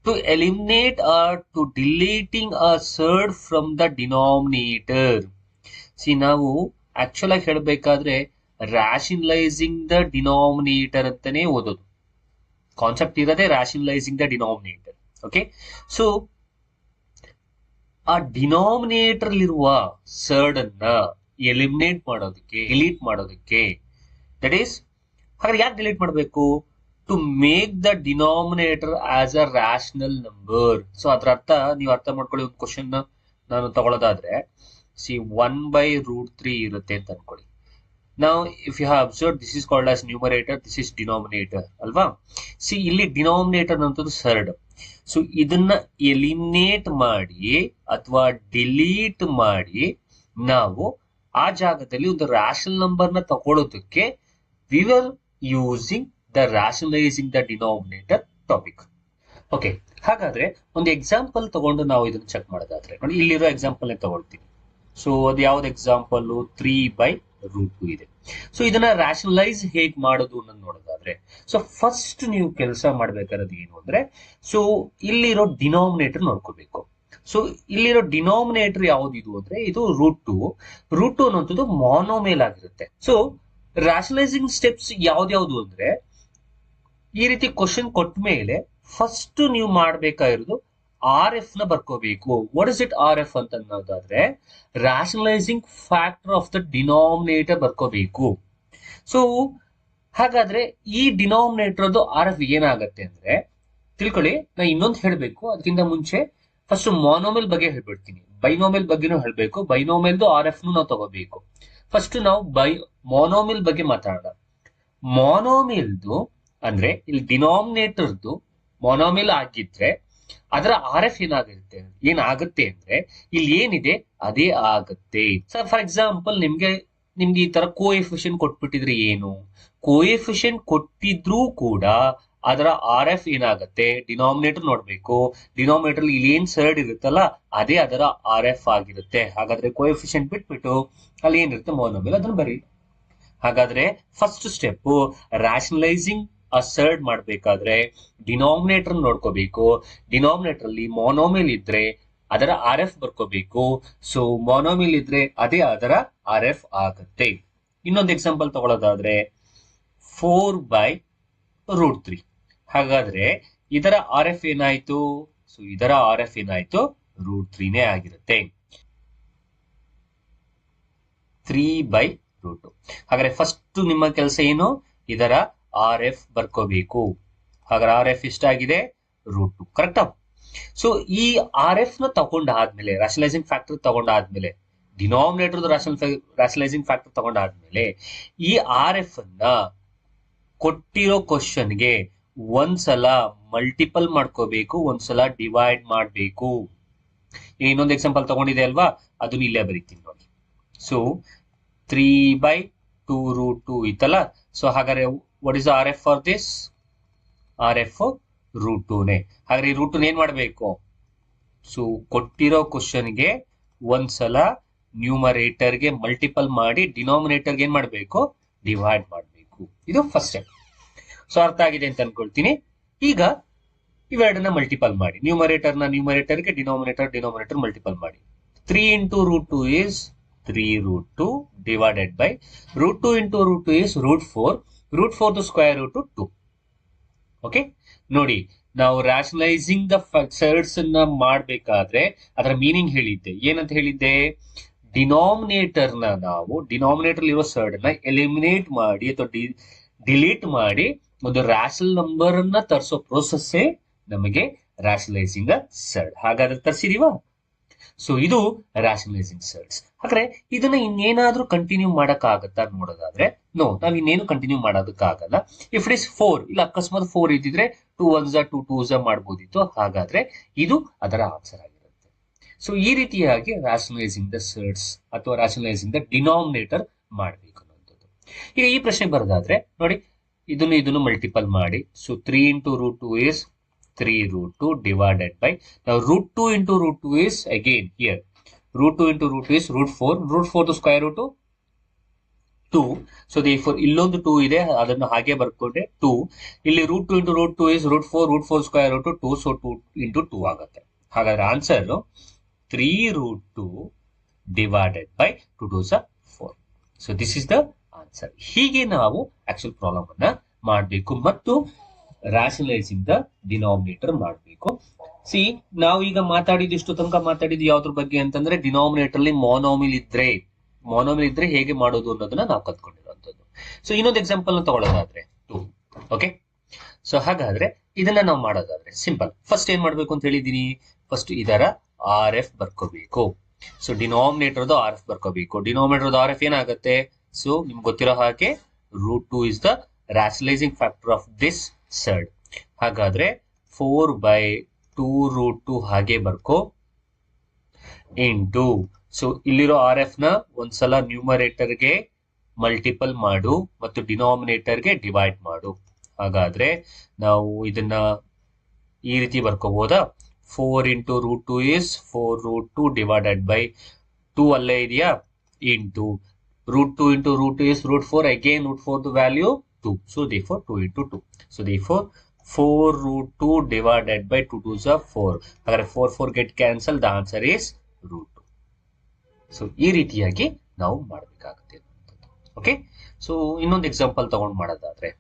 to eliminate or to deleting a surd from the denominator. See, ನಾವು ಆಕ್ಚುಲ್ ಆಗಿ ಹೇಳಬೇಕಾದ್ರೆ ರಾಷನಲೈಸಿಂಗ್ ದ ಡಿನಾಮಿನೇಟರ್ ಅಂತಾನೆ ಓದೋದು. ಕಾನ್ಸೆಪ್ಟ್ ಇರೋದೇ rationalising the denominator. Okay, so ಆ ಡಿನಾಮಿನೇಟರ್ ಇರುವ ಸರ್ಡ್ ಅನ್ನ ಎಲಿಮಿನೇಟ್ ಮಾಡೋದಕ್ಕೆ, ಡಿಲೀಟ್ ಮಾಡೋದಕ್ಕೆ, ದಟ್ ಈಸ್, ಹಾಗಾದ್ರೆ ಯಾಕೆ ಡಿಲೀಟ್ ಮಾಡಬೇಕು? To make the denominator as a rational number. So ಅದ್ರ ಅರ್ಥ ನೀವು ಅರ್ಥ ಮಾಡ್ಕೊಳ್ಳಿ. ಒಂದು ಕ್ವಶನ್ ನಾನು ತಗೊಳ್ಳೋದಾದ್ರೆ, ಸಿ 1/√3 ಇರುತ್ತೆ ಅಂತ ಅನ್ಕೊಳ್ಳಿ. ನಾವು if you have observe, this is called as numerator, this is denominator ಅಲ್ವಾ? ಸಿ, ಇಲ್ಲಿ ಡಿನಾಮಿನೇಟರ್ ಅಂತದ್ದು ಸರ್ಡ್. ಸೊ ಇದನ್ನ ಎಲಿಮಿನೇಟ್ ಮಾಡಿ ಅಥವಾ ಡಿಲೀಟ್ ಮಾಡಿ ನಾವು ಆ ಜಾಗದಲ್ಲಿ ಒಂದು ರಾಷನಲ್ ನಂಬರ್ ನ ತಗೊಳ್ಳೋದಕ್ಕೆ we were using the rationalising the denominator topic. Okay, ಹಾಗಾದ್ರೆ ಒಂದು ಎಕ್ಸಾಂಪಲ್ ತಗೊಂಡು ನಾವು ಇದನ್ನ ಚೆಕ್ ಮಾಡೋದಾದ್ರೆ ನೋಡಿ, ಇಲ್ಲಿರೋ ಎಕ್ಸಾಂಪಲ್ ತಗೊಳ್ತೀನಿ. ಸೊ ಅದು ಯಾವ್ದು ಎಕ್ಸಾಂಪಲ್? 3/√2 ಇದೆ. ಸೊ ಇದನ್ನ ರಾಷನಲೈಸ್ ಹೇಗ್ ಮಾಡೋದು ಅನ್ನೋದು ನೋಡೋದಾದ್ರೆ, ಸೊ ಫಸ್ಟ್ ನೀವು ಕೆಲಸ ಮಾಡ್ಬೇಕಾದ್ರೆ ಏನು ಅಂದ್ರೆ, ಸೊ ಇಲ್ಲಿರೋ ಡಿನಾಮಿನೇಟರ್ ನೋಡ್ಕೋಬೇಕು. ಸೊ ಇಲ್ಲಿರೋ ಡಿನಾಮಿನೇಟರ್ ಯಾವ್ದಿದು ಅಂದ್ರೆ ಇದು √2 ಅನ್ನೋಂಥದ್ದು ಮಾನೋಮೇಲ್ ಆಗಿರುತ್ತೆ. ಸೊ ರಾಷನಲೈಸಿಂಗ್ ಸ್ಟೆಪ್ಸ್ ಯಾವ್ದ್ಯಾವ್ದು ಅಂದ್ರೆ, ಈ ರೀತಿ ಕ್ವಶನ್ ಕೊಟ್ಟ ಮೇಲೆ ಫಸ್ಟ್ ನೀವು ಮಾಡ್ಬೇಕಾಗಿರೋದು RF ನ ಬರ್ಕೋಬೇಕು. ವಾಟ್ ಇಸ್ ಇಟ್ RF ಅಂತ ಅನ್ನೋದಾದ್ರೆ, rationalising factor of the denominator ಬರ್ಕೋಬೇಕು. ಸೊ ಹಾಗಾದ್ರೆ ಈ ಡಿನಾಮಿನೇಟರ್ ಅದು RF ಏನಾಗತ್ತೆ ಅಂದ್ರೆ, ತಿಳ್ಕೊಳ್ಳಿ. ನಾ ಇನ್ನೊಂದು ಹೇಳ್ಬೇಕು ಅದಕ್ಕಿಂತ ಮುಂಚೆ ಫಸ್ಟ್ ಮಾನೋಮೆಲ್ ಬಗ್ಗೆ ಹೇಳ್ಬಿಡ್ತೀನಿ, ಬೈನೋಮೆಲ್ ಬಗ್ಗೆನೂ ಹೇಳ್ಬೇಕು. ಬೈನೋಮೆಲ್ದು RF ನಾವು ತಗೋಬೇಕು. ಫಸ್ಟ್ ನಾವು ಮಾನೋಮೆಲ್ ಬಗ್ಗೆ ಮಾತಾಡೋಣ. ಮಾನೋಮೆಲ್ದು ಅಂದ್ರೆ ಇಲ್ಲಿ ಡಿನಾಮಿನೇಟರ್ದು ಮಾನೋಮೆಲ್ ಆಗಿದ್ರೆ ಅದರ RF ಏನಾಗುತ್ತೆ ಅಂದ್ರೆ ಇಲ್ಲಿ ಏನಿದೆ ಅದೇ ಆಗುತ್ತೆ. ಸರ್ ಫಾರ್ ಎಕ್ಸಾಂಪಲ್ ನಿಮ್ಗೆ ಈ ತರ ಕೋಎಫಿಷಿಯಂಟ್ ಕೊಟ್ಬಿಟ್ಟಿದ್ರೆ ಏನು, ಕೋಎಫಿಷಿಯಂಟ್ ಕೊಟ್ಟಿದ್ರೂ ಕೂಡ ಅದರ RF ಏನಾಗುತ್ತೆ, ಡಿನಾಮಿನೇಟರ್ ನೋಡ್ಬೇಕು. ಡಿನಾಮಿನೇಟರ್ ಇಲ್ಲಿ ಏನ್ ಸರ್ಡ್ ಇರುತ್ತಲ್ಲ ಅದೇ ಅದರ RF ಆಗಿರುತ್ತೆ. ಹಾಗಾದ್ರೆ ಕೋಎಫಿಷಿಯಂಟ್ ಬಿಟ್ಬಿಟ್ಟು ಅಲ್ಲಿ ಏನಿರುತ್ತೆ ಮಾನೋಮೆಲ್, ಅದನ್ನ ಬರೀ. ಹಾಗಾದ್ರೆ ಫಸ್ಟ್ ಸ್ಟೆಪ್ ರಾಷನಲೈಸಿಂಗ್ ಆ ಸರ್ಡ್ ಮಾಡ್ಬೇಕಾದ್ರೆ ಡಿನಾಮಿನೇಟರ್ ನೋಡ್ಕೋಬೇಕು. ಡಿನಾಮಿನೇಟರ್ ಅಲ್ಲಿ ಮಾನೋಮೆಲ್ ಇದ್ರೆ ಅದರ RF ಬರ್ಕೋಬೇಕು. ಸೊ ಮಾನೋಮೆಲ್ ಇದ್ರೆ ಅದೇ ಅದರ RF ಆಗುತ್ತೆ. ಇನ್ನೊಂದು ಎಕ್ಸಾಂಪಲ್ ತಗೊಳ್ಳೋದಾದ್ರೆ 4/√3. ಹಾಗಾದ್ರೆ ಇದರ RF ಏನಾಯ್ತು? ಸೊ ಇದರ RF ಏನಾಯ್ತು? √3ನೇ ಆಗಿರುತ್ತೆ. 3/√2. ಹಾಗಾದ್ರೆ ಫಸ್ಟ್ ನಿಮ್ಮ ಕೆಲಸ ಏನು? ಇದರ RF ಬರ್ಕೋಬೇಕು. ಹಾಗಾದ್ರೆ RF ಎಷ್ಟಾಗಿದೆ? √2. ಕರೆಕ್ಟಾ? ಸೊ ಈ RF ನ ತಗೊಂಡಾದ್ಮೇಲೆ, ರಾಷನಲೈಸಿಂಗ್ ಫ್ಯಾಕ್ಟರ್ ತಗೊಂಡಾದ್ಮೇಲೆ, ಡಿನಾಮಿನೇಟರ್ ರಾಷನಲೈಸಿಂಗ್ ಫ್ಯಾಕ್ಟರ್ ತಗೊಂಡಾದ್ಮೇಲೆ ಈ RF ಅನ್ನ ಕೊಟ್ಟಿರೋ ಕ್ವಶನ್ಗೆ ಒಂದ್ಸಲ ಮಲ್ಟಿಪಲ್ ಮಾಡ್ಕೋಬೇಕು, ಒಂದ್ಸಲ ಡಿವೈಡ್ ಮಾಡಬೇಕು. ಇನ್ನೊಂದು ಎಕ್ಸಾಂಪಲ್ ತಗೊಂಡಿದೆ ಅಲ್ವಾ, ಅದನ್ನ ಇಲ್ಲೇ ಬರೀತೀನಿ ನೋಡಿ. ಸೊ 3/2√2 ಇತ್ತಲ್ಲ. ಸೊ ಹಾಗಾದ್ರೆ what is R F for this? R F √2ನೇ. ಹಾಗಾದ್ರೆ ಈ √2 ಏನ್ ಮಾಡ್ಬೇಕು? ಸೊ ಕೊಟ್ಟಿರೋ ಕ್ವಶನ್ಗೆ ಒಂದ್ಸಲ ನ್ಯೂಮರೇಟರ್ಗೆ ಮಲ್ಟಿಪಲ್ ಮಾಡಿ ಡಿನಾಮಿನೇಟರ್ಗೆ ಏನ್ ಮಾಡ್ಬೇಕು? ಡಿವೈಡ್ ಮಾಡಬೇಕು. ಇದು ಫಸ್ಟ್ ಸ್ಟೆಪ್. ಸೊ ಅರ್ಥ ಆಗಿದೆ ಅಂತ ಅನ್ಕೊಳ್ತೀನಿ. ಈಗ ಇವೆರಡನ್ನ ಮಲ್ಟಿಪಲ್ ಮಾಡಿ, ನ್ಯೂಮರೇಟರ್ಗೆ ಡಿನಾಮಿನೇಟರ್ ಮಲ್ಟಿಪಲ್ ಮಾಡಿ. 3 into √2 is 3√2 divided by √2 into √2 is √4. √4 to square root 2. Okay, ನೋಡಿ ನಾವು ರ್ಯಾಷನಲೈಸಿಂಗ್ ದ ಫಿಕ್ಸರ್ಸ್ ಅನ್ನ ಮಾಡಬೇಕಾದ್ರೆ ಅದರ ಮೀನಿಂಗ್ ಹೇಳಿದ್ದೆ. ಏನಂತ ಹೇಳಿದ್ದೆ? ಡಿನಾಮಿನೇಟರ್ ಇರೋ ಸರ್ಡ್ ಅನ್ನ ಎಲಿಮಿನೇಟ್ ಮಾಡಿ ಅಥವಾ ಡಿಲೀಟ್ ಮಾಡಿ ಒಂದು ರ್ಯಾಷನಲ್ ನಂಬರ್ ಅನ್ನ ತರಿಸೋ ಪ್ರೋಸೆಸ್ಸೇ ನಮಗೆ ರ್ಯಾಷನಲೈಸಿಂಗ್ ಸರ್ಡ್. ಹಾಗಾದ್ರೆ ತರಿಸಿದೀವಾ? ಸೊ ಇದು ರ್ಯಾಷನಲೈಸಿಂಗ್ ಸರ್ಡ್ಸ್. ಹಾಗಾದ್ರೆ ಇದನ್ನ ಇನ್ನೇನಾದ್ರೂ ಕಂಟಿನ್ಯೂ ಮಾಡಕ್ಕಾಗತ್ತಾ ನೋಡೋದಾದ್ರೆ, ನೋ, ನಾವ್ ಇನ್ನೇನು ಕಂಟಿನ್ಯೂ ಮಾಡೋದಕ್ಕಾಗಲ್ಲ. ಇಫ್ ಇಟ್ ಇಸ್ 4, ಇಲ್ಲ ಅಕಸ್ಮಾತ್ 4 ಇದ್ದಿದ್ರೆ 2 1s 2 2s ಮಾಡ್ಬೋದಿತ್ತು. ಹಾಗಾದ್ರೆ ಇದು ಅದರ ಆನ್ಸರ್ ಆಗಿರುತ್ತೆ. ಸೊ ಈ ರೀತಿಯಾಗಿ ರ್ಯಾಷನಲೈಸಿಂಗ್ ದ ಸರ್ಡ್ಸ್ ಅಥವಾ ರ್ಯಾಷನಲೈಸಿಂಗ್ ದ ಡಿನಾಮಿನೇಟರ್ ಮಾಡಬೇಕು ಅನ್ನೋದು. ಈಗ ಈ ಪ್ರಶ್ನೆ ಬರೋದಾದ್ರೆ ನೋಡಿ, ಇದನ್ನು ಮಲ್ಟಿಪಲ್ ಮಾಡಿ. So 3 into √2 is 3√2 divided by, now √2 into √2 is again here, √2 into √2 is √4. √4 to square root 2. So therefore ಇಲ್ಲೊಂದು 2 ಇದೆ, ಅದನ್ನು ಹಾಗೆ ಬರ್ಕೊಂಡ್ರೆ 2. ಇಲ್ಲಿ √2 into √2 is √4. √4 square root 2, so 2 into 2 ಆಗುತ್ತೆ. ಹಾಗಾದ್ರೆ answer 3√2 divided by 2 2s 4. So this is the answer. ಹೀಗೆ ನಾವು actual problem ಅನ್ನ ಮಾಡಬೇಕು ಮತ್ತು ರ್ಯಾಷನಲೈಸಿಂಗ್ ದ ಡಿನಾಮಿನೇಟರ್ ಮಾಡಬೇಕು. ಸಿ, ನಾವು ಈಗ ಇಷ್ಟು ತನಕ ಮಾತಾಡಿದ್ದು ಯಾವ್ದ್ರ ಬಗ್ಗೆ ಅಂತಂದ್ರೆ, ಡಿನಾಮಿನೇಟರ್ ಅಲ್ಲಿ ಮೊನೋಮಿಲ್ ಇದ್ರೆ ಹೇಗೆ ಮಾಡೋದು ಅನ್ನೋದನ್ನ ನಾವು ಕಲ್ತ್ಕೊಂಡಿರುವಂತದ್ದು. ಸೊ ಇನ್ನೊಂದು ಎಕ್ಸಾಂಪಲ್ ತಗೊಳ್ಳೋದಾದ್ರೆ 2. ಓಕೆ, ಸೊ ಹಾಗಾದ್ರೆ ಇದನ್ನ ನಾವು ಮಾಡೋದಾದ್ರೆ ಸಿಂಪಲ್. ಫಸ್ಟ್ ಏನ್ ಮಾಡ್ಬೇಕು ಅಂತ ಹೇಳಿದೀನಿ? ಫಸ್ಟ್ ಇದರ ಆರ್ ಎಫ್ ಬರ್ಕೋಬೇಕು. ಸೊ ಡಿನಾಮಿನೇಟರ್ದು ಆರ್ ಎಫ್ ಬರ್ಕೋಬೇಕು. ಡಿನಾಮಿನೇಟರ್ದು ಆರ್ ಎಫ್ ಏನಾಗುತ್ತೆ? ಸೊ ನಿಮ್ಗೆ ಗೊತ್ತಿರೋ ಹಾಗೆ √2 is the rationalizing factor of this served. ಹಾಗಾದ್ರೆ 4/2√2 ಹಾಗೆ ಬರ್ಕೋ ಇಂಟು, ಸೊ ಇಲ್ಲಿರೋ ಆರ್ ಎಫ್ ನ ಒಂದ್ಸಲ ನ್ಯೂಮರೇಟರ್ಗೆ ಮಲ್ಟಿಪಲ್ ಮಾಡು ಮತ್ತು ಡಿನಾಮಿನೇಟರ್ಗೆ ಡಿವೈಡ್ ಮಾಡು. ಹಾಗಾದ್ರೆ ನಾವು ಇದನ್ನ ಈ ರೀತಿ ಬರ್ಕೋಬಹುದಾ? 4 into √2 is 4√2 divided by 2 ಅಲ್ಲೇ ಇದೆಯಾ, into √2 into √2 is √4. again √4 the value 2, so therefore 2 into 2. So therefore 4√2 divided by 2 2s are 4. ಹಾಗಾದ್ರೆ 4 4 get cancelled, the answer is √2. So ಈ ರೀತಿಯಾಗಿ ನಾವು ಮಾಡಬೇಕಾಗುತ್ತೆ. ಓಕೆ, ಸೊ ಇನ್ನೊಂದು ಎಕ್ಸಾಂಪಲ್ ತಗೊಂಡು ಮಾಡೋದಾದ್ರೆ,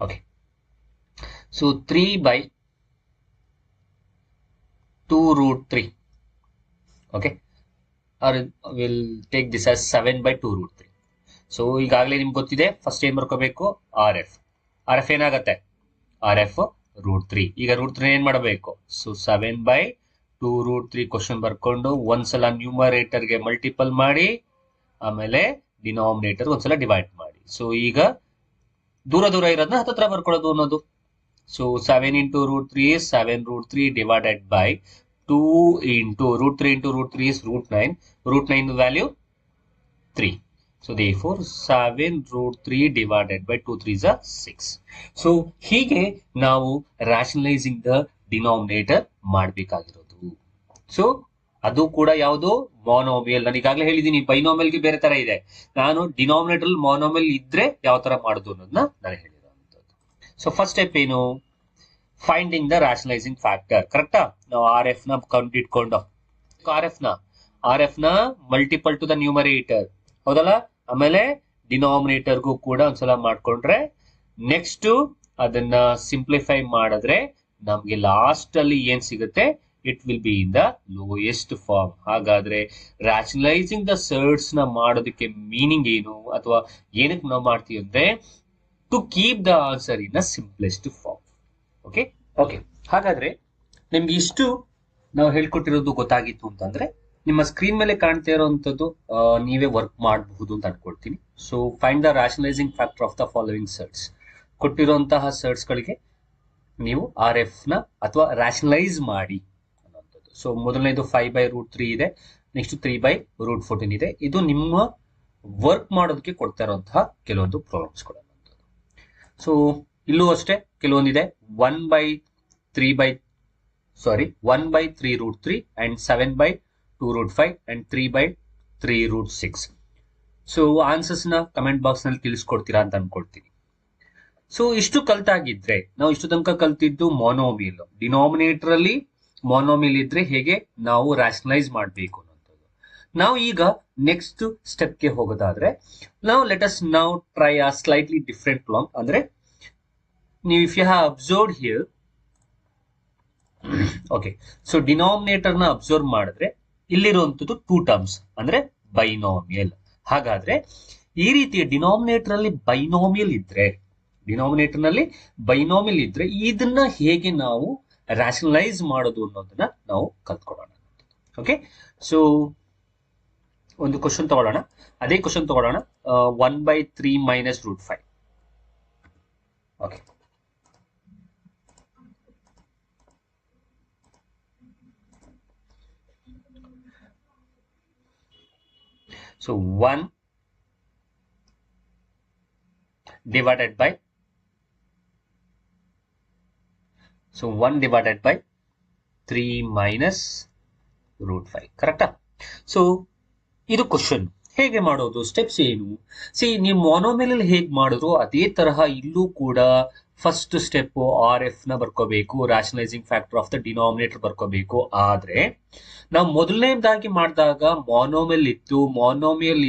okay, so 3/2√3. Okay, or we'll take this as 7/2√3. ಸೊ ಈಗಾಗಲೇ ನಿಮ್ಗೆ ಗೊತ್ತಿದೆ, ಫಸ್ಟ್ ಏನ್ ಬರ್ಕೋಬೇಕು? R F. ಆರ್ ಎಫ್ ಏನಾಗತ್ತೆ? R F √3. ಈಗ √3 ಏನ್ ಮಾಡಬೇಕು? ಸೊ 7/2√3 ಕ್ವಶನ್ ಬರ್ಕೊಂಡು ಒಂದ್ಸಲ ನ್ಯೂಮರೇಟರ್ಗೆ ಮಲ್ಟಿಪಲ್ ಮಾಡಿ, ಆಮೇಲೆ ಡಿನಾಮಿನೇಟರ್ ಒಂದ್ಸಲ ಡಿವೈಡ್ ಮಾಡಿ. ಸೊ ಈಗ ದೂರ ಇರೋದನ್ನ ಹತ್ತತ್ರ ಬರ್ಕೊಳ್ಳೋದು ಅನ್ನೋದು. So 7 into √3 is 7√3 divided by 2 into √3 into √3 is √9. √9 value 3. So therefore 7√3 divided by 2 3s are 6. So ಹೀಗೆ ನಾವು rationalizing the denominator ಮಾಡಬೇಕಾಗಿರೋದು. ಸೊ ಅದು ಕೂಡ ಯಾವುದು? ಮೊನೋಮಿಯಲ್. ನಾನು ಈಗಾಗಲೇ ಹೇಳಿದ್ದೀನಿ, ಬೈನೋಮಿಯಲ್ಗೆ ಬೇರೆ ತರ ಇದೆ. ನಾನು ಡಿನಾಮಿನೇಟರ್ ಮೊನೋಮಿಯಲ್ ಇದ್ರೆ ಯಾವ ತರ ಮಾಡುದು ಅನ್ನೋದನ್ನ ನಾನು ಹೇಳಿರುವಂತದ್ದು. ಸೊ ಫಸ್ಟ್ ಸ್ಟೆಪ್ ಏನು? Finding the rationalising factor. ಕರೆಕ್ಟಾ? ನಾವು ಆರ್ ಎಫ್ ನ ಕಂಡಿಟ್ಕೊಂಡು ಆರ್ ಎಫ್ ನ ಮಲ್ಟಿಪಲ್ ಟು ದ ನ್ಯೂಮರೇಟರ್, ಹೌದಲ್ಲ? ಆಮೇಲೆ ಡಿನಾಮಿನೇಟರ್ಗೂ ಕೂಡ ಒಂದ್ಸಲ ಮಾಡ್ಕೊಂಡ್ರೆ, ನೆಕ್ಸ್ಟ್ ಅದನ್ನ ಸಿಂಪ್ಲಿಫೈ ಮಾಡಿದ್ರೆ ನಮ್ಗೆ ಲಾಸ್ಟ್ ಅಲ್ಲಿ ಏನ್ ಸಿಗುತ್ತೆ? It will be in the lowest form. ಹಾಗಾದ್ರೆ ರಾಷನಲೈಸಿಂಗ್ ದ ಸರ್ಡ್ಸ್ ನ ಮಾಡೋದಕ್ಕೆ ಮೀನಿಂಗ್ ಏನು, ಅಥವಾ ಏನಕ್ಕೆ ನಾವು ಮಾಡ್ತೀವಿ ಅಂದ್ರೆ, to keep the answer in the simplest form. Okay, ಹಾಗಾದ್ರೆ ನಿಮ್ಗೆ ಇಷ್ಟು ನಾವು ಹೇಳ್ಕೊಟ್ಟಿರೋದು ಗೊತ್ತಾಗಿತ್ತು ಅಂತಂದ್ರೆ, ನಿಮ್ಮ ಸ್ಕ್ರೀನ್ ಮೇಲೆ ಕಾಣ್ತಾ ಇರುವಂತದ್ದು ನೀವೇ ವರ್ಕ್ ಮಾಡಬಹುದು ಅಂತ ಅನ್ಕೊಳ್ತೀನಿ. So find the rationalising factor of the following surds. ಕೊಟ್ಟಿರುವಂತಹ ಸರ್ಡ್ಸ್ ಗಳಿಗೆ ನೀವು ಆರ್ ಎಫ್ ನ ಅಥವಾ ರ್ಯಾಷನಲೈಸ್ ಮಾಡಿ ಅನ್ನುವಂಥದ್ದು. ಸೊ ಮೊದಲನೇದು 5/√3 ಇದೆ, ನೆಕ್ಸ್ಟ್ 3/√14 ಇದೆ. ಇದು ನಿಮ್ಮ ವರ್ಕ್ ಮಾಡೋದಕ್ಕೆ ಕೊಡ್ತಾ ಇರುವಂತಹ ಕೆಲವೊಂದು ಪ್ರಾಬ್ಲಮ್ಸ್ ಕೊಡುವಂಥದ್ದು. ಸೊ ಇಲ್ಲೂ ಅಷ್ಟೇ ಕೆಲವೊಂದಿದೆ 1/3√3 ಅಂಡ್ 7/2√5 ಅಂಡ್ 3/3√6. ಸೊ ಆನ್ಸರ್ಸ್ ನ ಕಮೆಂಟ್ ಬಾಕ್ಸ್ ನಲ್ಲಿ ತಿಳಿಸ್ಕೊಡ್ತೀರಾ ಅಂತ ಅನ್ಕೊಳ್ತೀನಿ. ಸೊ ಇಷ್ಟು ಕಲ್ತಾಗಿದ್ರೆ ನಾವು ಇಷ್ಟು ತನಕ ಕಲ್ತಿದ್ದು ಮೊನೋಮಿಯಲ್, ಡಿನಾಮಿನೇಟರ್ ಅಲ್ಲಿ ಮೊನೋಮಿಯಲ್ ಇದ್ರೆ ಹೇಗೆ ನಾವು ರ್ಯಾಷನಲೈಸ್ ಮಾಡಬೇಕು ಅನ್ನೋದು. ನಾವು ಈಗ ನೆಕ್ಸ್ಟ್ ಸ್ಟೆಪ್ ಗೆ ಹೋಗೋದಾದ್ರೆ ನಾವು let us now try a slightly different problem. ಅಂದ್ರೆ ನೀವು if you have observed here, okay, so denominator ನ ಅಬ್ಸರ್ವ್ ಮಾಡಿದ್ರೆ ಇಲ್ಲಿರುವಂತದ್ದು 2 ಟರ್ಮ್ಸ್ ಅಂದ್ರೆ ಬೈನೋಮಿಯಲ್. ಹಾಗಾದ್ರೆ ಈ ರೀತಿಯ ಡಿನಾಮಿನೇಟರ್ ಅಲ್ಲಿ ಬೈನೋಮಿಯಲ್ ಇದ್ರೆ ಇದನ್ನ ಹೇಗೆ ನಾವು ರ್ಯಾಷನಲೈಸ್ ಮಾಡೋದು ಅನ್ನೋದನ್ನ ನಾವು ಕಲ್ತ್ಕೊಳ್ಳೋಣ. ಓಕೆ, ಸೊ ಒಂದು ಕ್ವಶನ್ ತಗೊಳ್ಳೋಣ. ಅದೇ ಕ್ವಶನ್ ತಗೊಳ್ಳೋಣ 1/3 - √5. Okay, so 1 divided by 3 minus √5. ಕರೆಕ್ಟಾ? ಸೊ ಇದು ಕ್ವಶನ್ ಹೇಗೆ ಮಾಡೋದು, ಸ್ಟೆಪ್ಸ್ ಏನು? ನೀವು ಮೊನೋಮಿಯಲ್ ಹೇಗೆ ಮಾಡಿದ್ರು ಅದೇ ತರಹ ಇಲ್ಲೂ ಕೂಡ ಫಸ್ಟ್ ಸ್ಟೆಪ್ ಆರ್ ಎಫ್ ನ ಬರ್ಕೋಬೇಕು, ರ್ಯಾಷನಲೈಸಿಂಗ್ ಫ್ಯಾಕ್ಟರ್ ಆಫ್ ದ ಡಿನಾಮಿನೇಟರ್ ಬರ್ಕೋಬೇಕು. ಆದ್ರೆ ನಾವು ಮೊದಲನೇದಾಗಿ ಮಾಡಿದಾಗ ಮೊನೋಮಿಯಲ್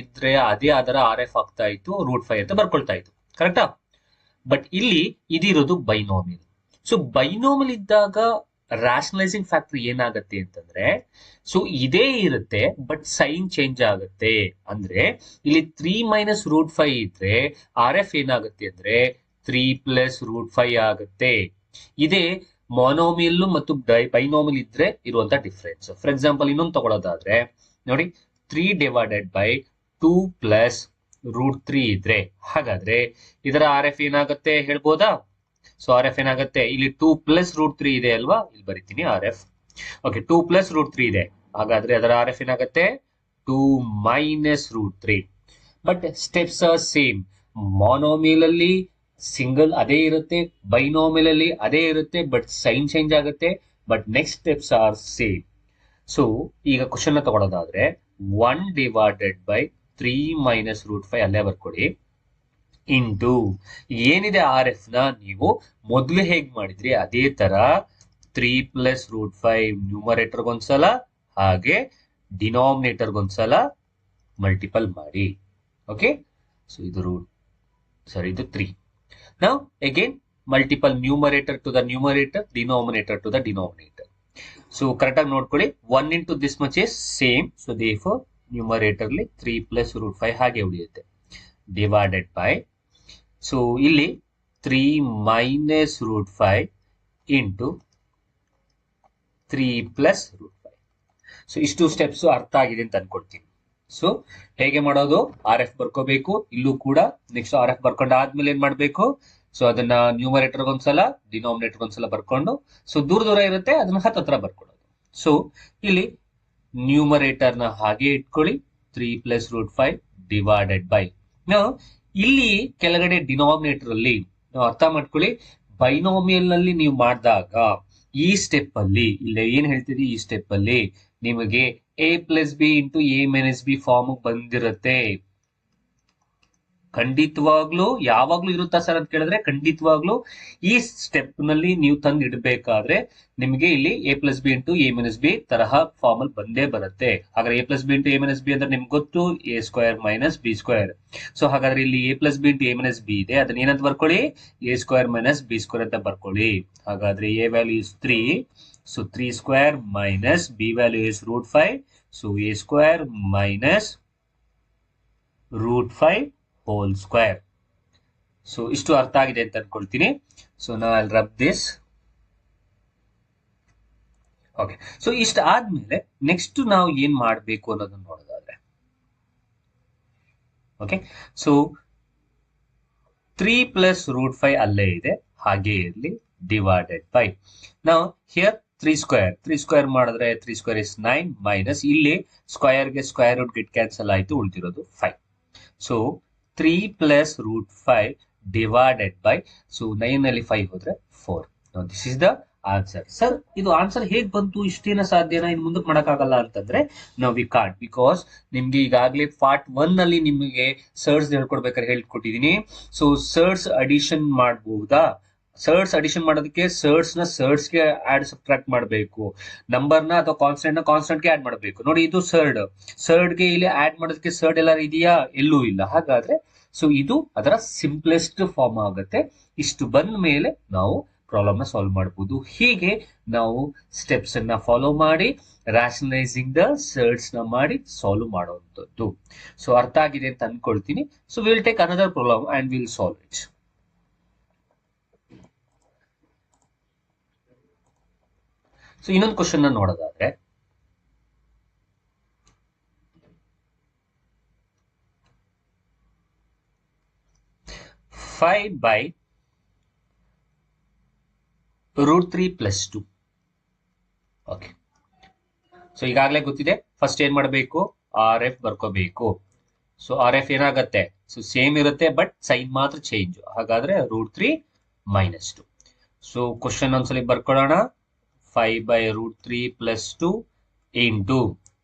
ಇದ್ರೆ ಅದೇ ಅದರ ಆರ್ ಎಫ್ ಆಗ್ತಾ ಇತ್ತು, √5 ಅಂತ ಬರ್ಕೊಳ್ತಾ ಇತ್ತು. ಕರೆಕ್ಟಾ? ಬಟ್ ಇಲ್ಲಿ ಇದಿರೋದು ಬೈನೋಮಿಯಲ್. ಸೊ ಬೈನೋಮಿಯಲ್ ಇದ್ದಾಗ ರ್ಯಾಷನಲೈಸಿಂಗ್ ಫ್ಯಾಕ್ಟರ್ ಏನಾಗುತ್ತೆ ಅಂತಂದ್ರೆ, ಸೊ ಇದೇ ಇರುತ್ತೆ ಬಟ್ ಸೈನ್ ಚೇಂಜ್ ಆಗುತ್ತೆ. ಅಂದ್ರೆ ಇಲ್ಲಿ 3 - √5 ಇದ್ರೆ ಆರ್ ಎಫ್ ಏನಾಗುತ್ತೆ ಅಂದ್ರೆ 3 + √5 ಆಗುತ್ತೆ. ಇದೇ ಮೊನೋಮಿಯಲ್ ಮತ್ತು ಬೈನೋಮಿಯಲ್ ಇದ್ರೆ ಇರುವಂತ ಡಿಫ್ರೆನ್ಸ್. ಫಾರ್ ಎಕ್ಸಾಂಪಲ್ ಇನ್ನೊಂದು ತಗೊಳ್ಳೋದಾದ್ರೆ ನೋಡಿ, 3/2 + √3 ಇದ್ರೆ ಹಾಗಾದ್ರೆ ಇದರ ಆರ್ ಎಫ್ ಏನಾಗುತ್ತೆ ಹೇಳ್ಬೋದಾ? ಸೊ ಆರ್ ಎಫ್ ಏನಾಗುತ್ತೆ, ಇಲ್ಲಿ 2 + √3 ಇದೆ ಅಲ್ವಾ, ಇಲ್ಲಿ ಬರೀತೀನಿ ಆರ್ ಎಫ್. ಓಕೆ, 2 + √3 ಇದೆ, ಹಾಗಾದ್ರೆ ಅದರ ಆರ್ ಎಫ್ ಏನಾಗುತ್ತೆ 2 - √3. But steps are same. Monomial ಅಲ್ಲಿ ಸಿಂಗಲ್ ಅದೇ ಇರುತ್ತೆ, ಬೈನೋಮಿಯಲ್ ಅಲ್ಲಿ ಅದೇ ಇರುತ್ತೆ, ಬಟ್ ಸೈನ್ ಚೇಂಜ್ ಆಗುತ್ತೆ. But next steps are same. So ಈಗ ಕ್ವಶನ್ ತಗೊಳ್ಳೋದಾದ್ರೆ 1/3 - √5 ಅಲ್ಲೇ ಬರ್ಕೊಡಿ, ಇಂಟು ಏನಿದೆ ಆರ್ ಎಫ್ ನ ನೀವು ಮೊದಲು ಹೇಗ್ ಮಾಡಿದ್ರಿ ಅದೇ ತರ 3 + √5 ನ್ಯೂಮರೇಟರ್ ಒಂದ್ಸಲ ಹಾಗೆ ಡಿನಾಮಿನೇಟರ್ ಒಂದ್ಸಲ ಮಲ್ಟಿಪಲ್ ಮಾಡಿ. ಓಕೆ, ಸೊ ಇದು ಇದು 3. Now again multiple numerator to the numerator, denominator to the denominator. So correct ಆಗಿ ನೋಡ್ಕೊಳ್ಳಿ, 1 into this much is same, so therefore numerator ಅಲ್ಲಿ 3 + √5 ಹಾಗೆ ಉಳಿಯುತ್ತೆ, divided by, so ಇಲ್ಲಿ 3 - √5 into 3 + √5. ಸೊ ಇಷ್ಟು ಸ್ಟೆಪ್ಸ್ ಅರ್ಥ ಆಗಿದೆ ಅಂತ ಅನ್ಕೊಡ್ತೀನಿ. ಸೊ ಹೇಗೆ ಮಾಡೋದು, ಆರ್ ಎಫ್ ಬರ್ಕೋಬೇಕು. ಇಲ್ಲೂ ಕೂಡ ನೆಕ್ಸ್ಟ್ ಆರ್ ಎಫ್ ಬರ್ಕೊಂಡಾದ್ಮೇಲೆ ಏನ್ ಮಾಡ್ಬೇಕು, ಸೊ ಅದನ್ನ ನ್ಯೂಮರೇಟರ್ ಒಂದ್ಸಲ ಡಿನಾಮಿನೇಟರ್ ಒಂದ್ಸಲ ಬರ್ಕೊಂಡು, ಸೊ ದೂರ ಇರುತ್ತೆ ಅದನ್ನ ಹತ್ರ ಬರ್ಕೊಳ್ಳೋದು. ಸೊ ಇಲ್ಲಿ ನ್ಯೂಮರೇಟರ್ ನ ಹಾಗೆ ಇಟ್ಕೊಳ್ಳಿ, 3 + √5 divided by. ನಾವು ಇಲ್ಲಿ ಕೆಳಗಡೆ ಡಿನಾಮಿನೇಟರ್ ಅಲ್ಲಿ ನಾವು ಅರ್ಥ ಮಾಡ್ಕೊಳ್ಳಿ, ಬೈನೋಮಿಯಲ್ ನಲ್ಲಿ ನೀವು ಮಾಡಿದಾಗ ಈ ಸ್ಟೆಪ್ ಅಲ್ಲಿ ಇಲ್ಲ ಏನ್ ಹೇಳ್ತೀರಿ, ಈ ಸ್ಟೆಪ್ ಅಲ್ಲಿ ನಿಮಗೆ a + b × a - b form ಬಂದಿರುತ್ತೆ. ಖಂಡಿತವಾಗ್ಲೂ ಯಾವಾಗ್ಲೂ ಇರುತ್ತಾ ಸರ್ ಅಂತ ಕೇಳಿದ್ರೆ ಖಂಡಿತವಾಗ್ಲೂ ಈ ಸ್ಟೆಪ್ ನಲ್ಲಿ ನೀವು ತಂದು ಇಡಬೇಕಾದ್ರೆ ನಿಮಗೆ ಇಲ್ಲಿ a + b × a - b ತರಹ ಫಾರ್ಮಲ್ ಬಂದೇ ಬರುತ್ತೆ. ಹಾಗಾದ್ರೆ a + b × a - b ಅಂದ್ರೆ ನಿಮ್ಗೆ ಗೊತ್ತು a² - b². ಸೊ ಹಾಗಾದ್ರೆ ಇಲ್ಲಿ a + b × a - b ಇದೆ, ಅದನ್ನ ಏನಂತ ಬರ್ಕೊಳ್ಳಿ, a² - b² ಅಂತ ಬರ್ಕೊಳ್ಳಿ. ಹಾಗಾದ್ರೆ a value is 3, so 3² - b value is √5, so a² - √5 whole square. So ಇಷ್ಟು ಅರ್ಥ ಆಗಿದೆ ಅಂತ ಅನ್ಕೊಳ್ತೀನಿ. ಸೊ ನಾ I rub this. Okay, so ಇಷ್ಟ ಆದ್ಮೇಲೆ ನೆಕ್ಸ್ಟ್ ನಾವು ಏನ್ ಮಾಡ್ಬೇಕು ಅನ್ನೋದನ್ನ ನೋಡೋದಾದ್ರೆ, ಓಕೆ, ಸೊ 3 + √5 ಅಲ್ಲೇ ಇದೆ ಹಾಗೆ ಇರಲಿ. divided by. Now here 3 square ಮಾಡಿದ್ರೆ 3 square is 9 minus ಇಲ್ಲಿ ಸ್ಕ್ವೇರ್ ಗೆ ಸ್ಕ್ವೇರ್ ರೂಟ್ ಗೆಟ್ ಕ್ಯಾನ್ಸಲ್ ಆಯ್ತು, ಉಳಿದಿರೋದು 5. So 3 plus root 5 divided by, so 9 ನಲ್ಲಿ 5 ಹೋದ್ರೆ 4. Now this is the answer. Sir ಇದು ಆನ್ಸರ್ ಹೇಗ್ ಬಂತು, ಇಷ್ಟೇನ ಸಾಧ್ಯನಾ, ಇನ್ನು ಮುಂದಕ್ಕೆ ಮಾಡಕ್ಕಾಗಲ್ಲ ಅಂತಂದ್ರೆ ನಾವು ವಿ ಕಾಂಟ್, ಬಿಕಾಸ್ ನಿಮ್ಗೆ ಈಗಾಗಲೇ ಪಾರ್ಟ್ 1 ನಲ್ಲಿ ನಿಮಗೆ ಸರ್ಡ್ಸ್ ಹೇಳ್ಕೊಡ್ಬೇಕಾದ್ರೆ ಹೇಳ್ಕೊಟ್ಟಿದೀನಿ. ಸೊ ಸರ್ಡ್ಸ್ ಅಡಿಷನ್ ಮಾಡಬಹುದಾ, ಸರ್ಡ್ಸ್ ಅಡಿಷನ್ ಮಾಡೋದಕ್ಕೆ ಸರ್ಡ್ಸ್ ನ ಸರ್ಡ್ಸ್ ಗೆ ಆಡ್ ಸಬ್ಟ್ರಾಕ್ಟ್ ಮಾಡಬೇಕು, ನಂಬರ್ ನ ಅಥವಾ ಕಾನ್ಸ್ಟೆಂಟ್ ನ ಕಾನ್ಸ್ಟೆಂಟ್ ಗೆ ಆಡ್ ಮಾಡಬೇಕು. ನೋಡಿ ಇದು ಸರ್ಡ್ ಗೆ ಇಲ್ಲಿ ಆಡ್ ಮಾಡೋದಕ್ಕೆ ಸರ್ಡ್ ಎಲ್ಲಾರು ಇದೆಯಾ, ಎಲ್ಲೂ ಇಲ್ಲ. ಹಾಗಾದ್ರೆ ಸೊ ಇದು ಅದರ ಸಿಂಪ್ಲೆಸ್ಟ್ ಫಾರ್ಮ್ ಆಗುತ್ತೆ. ಇಷ್ಟು ಬಂದ ಮೇಲೆ ನಾವು ಪ್ರಾಬ್ಲಮ್ ನ ಸಾಲ್ವ್ ಮಾಡಬಹುದು. ಹೀಗೆ ನಾವು ಸ್ಟೆಪ್ಸ್ ಅನ್ನ ಫಾಲೋ ಮಾಡಿ ರಾಷನಲೈಸಿಂಗ್ ದ ಸರ್ಡ್ಸ್ ನ ಮಾಡಿ ಸಾಲ್ವ್ ಮಾಡುವಂತದ್ದು. ಸೊ ಅರ್ಥ ಆಗಿದೆ ಅಂತ ಅನ್ಕೊಳ್ತೀನಿ. So will take another problem and will solve it. So ಇನ್ನೊಂದು ಕ್ವಶನ್ ನ ನೋಡೋದಾದ್ರೆ, 5 by root 3 plus 2. Okay, so ಈಗಾಗಲೇ ಗೊತ್ತಿದೆ. ಫಸ್ಟ್ ಏನ್ ಮಾಡಬೇಕು, ಆರ್ ಎಫ್ ಬರ್ಕೋಬೇಕು. ಸೊ ಆರ್ ಎಫ್ ಏನಾಗತ್ತೆ, ಸೊ ಸೇಮ್ ಇರುತ್ತೆ ಬಟ್ ಸೈನ್ ಮಾತ್ರ ಚೇಂಜ್. ಹಾಗಾದ್ರೆ ರೂಟ್ 3 minus 2. ಸೊ ಕ್ವಶನ್ ಒಂದ್ಸಲಿ ಬರ್ಕೊಳ್ಳೋಣ. 5 by root 3 plus 2 into,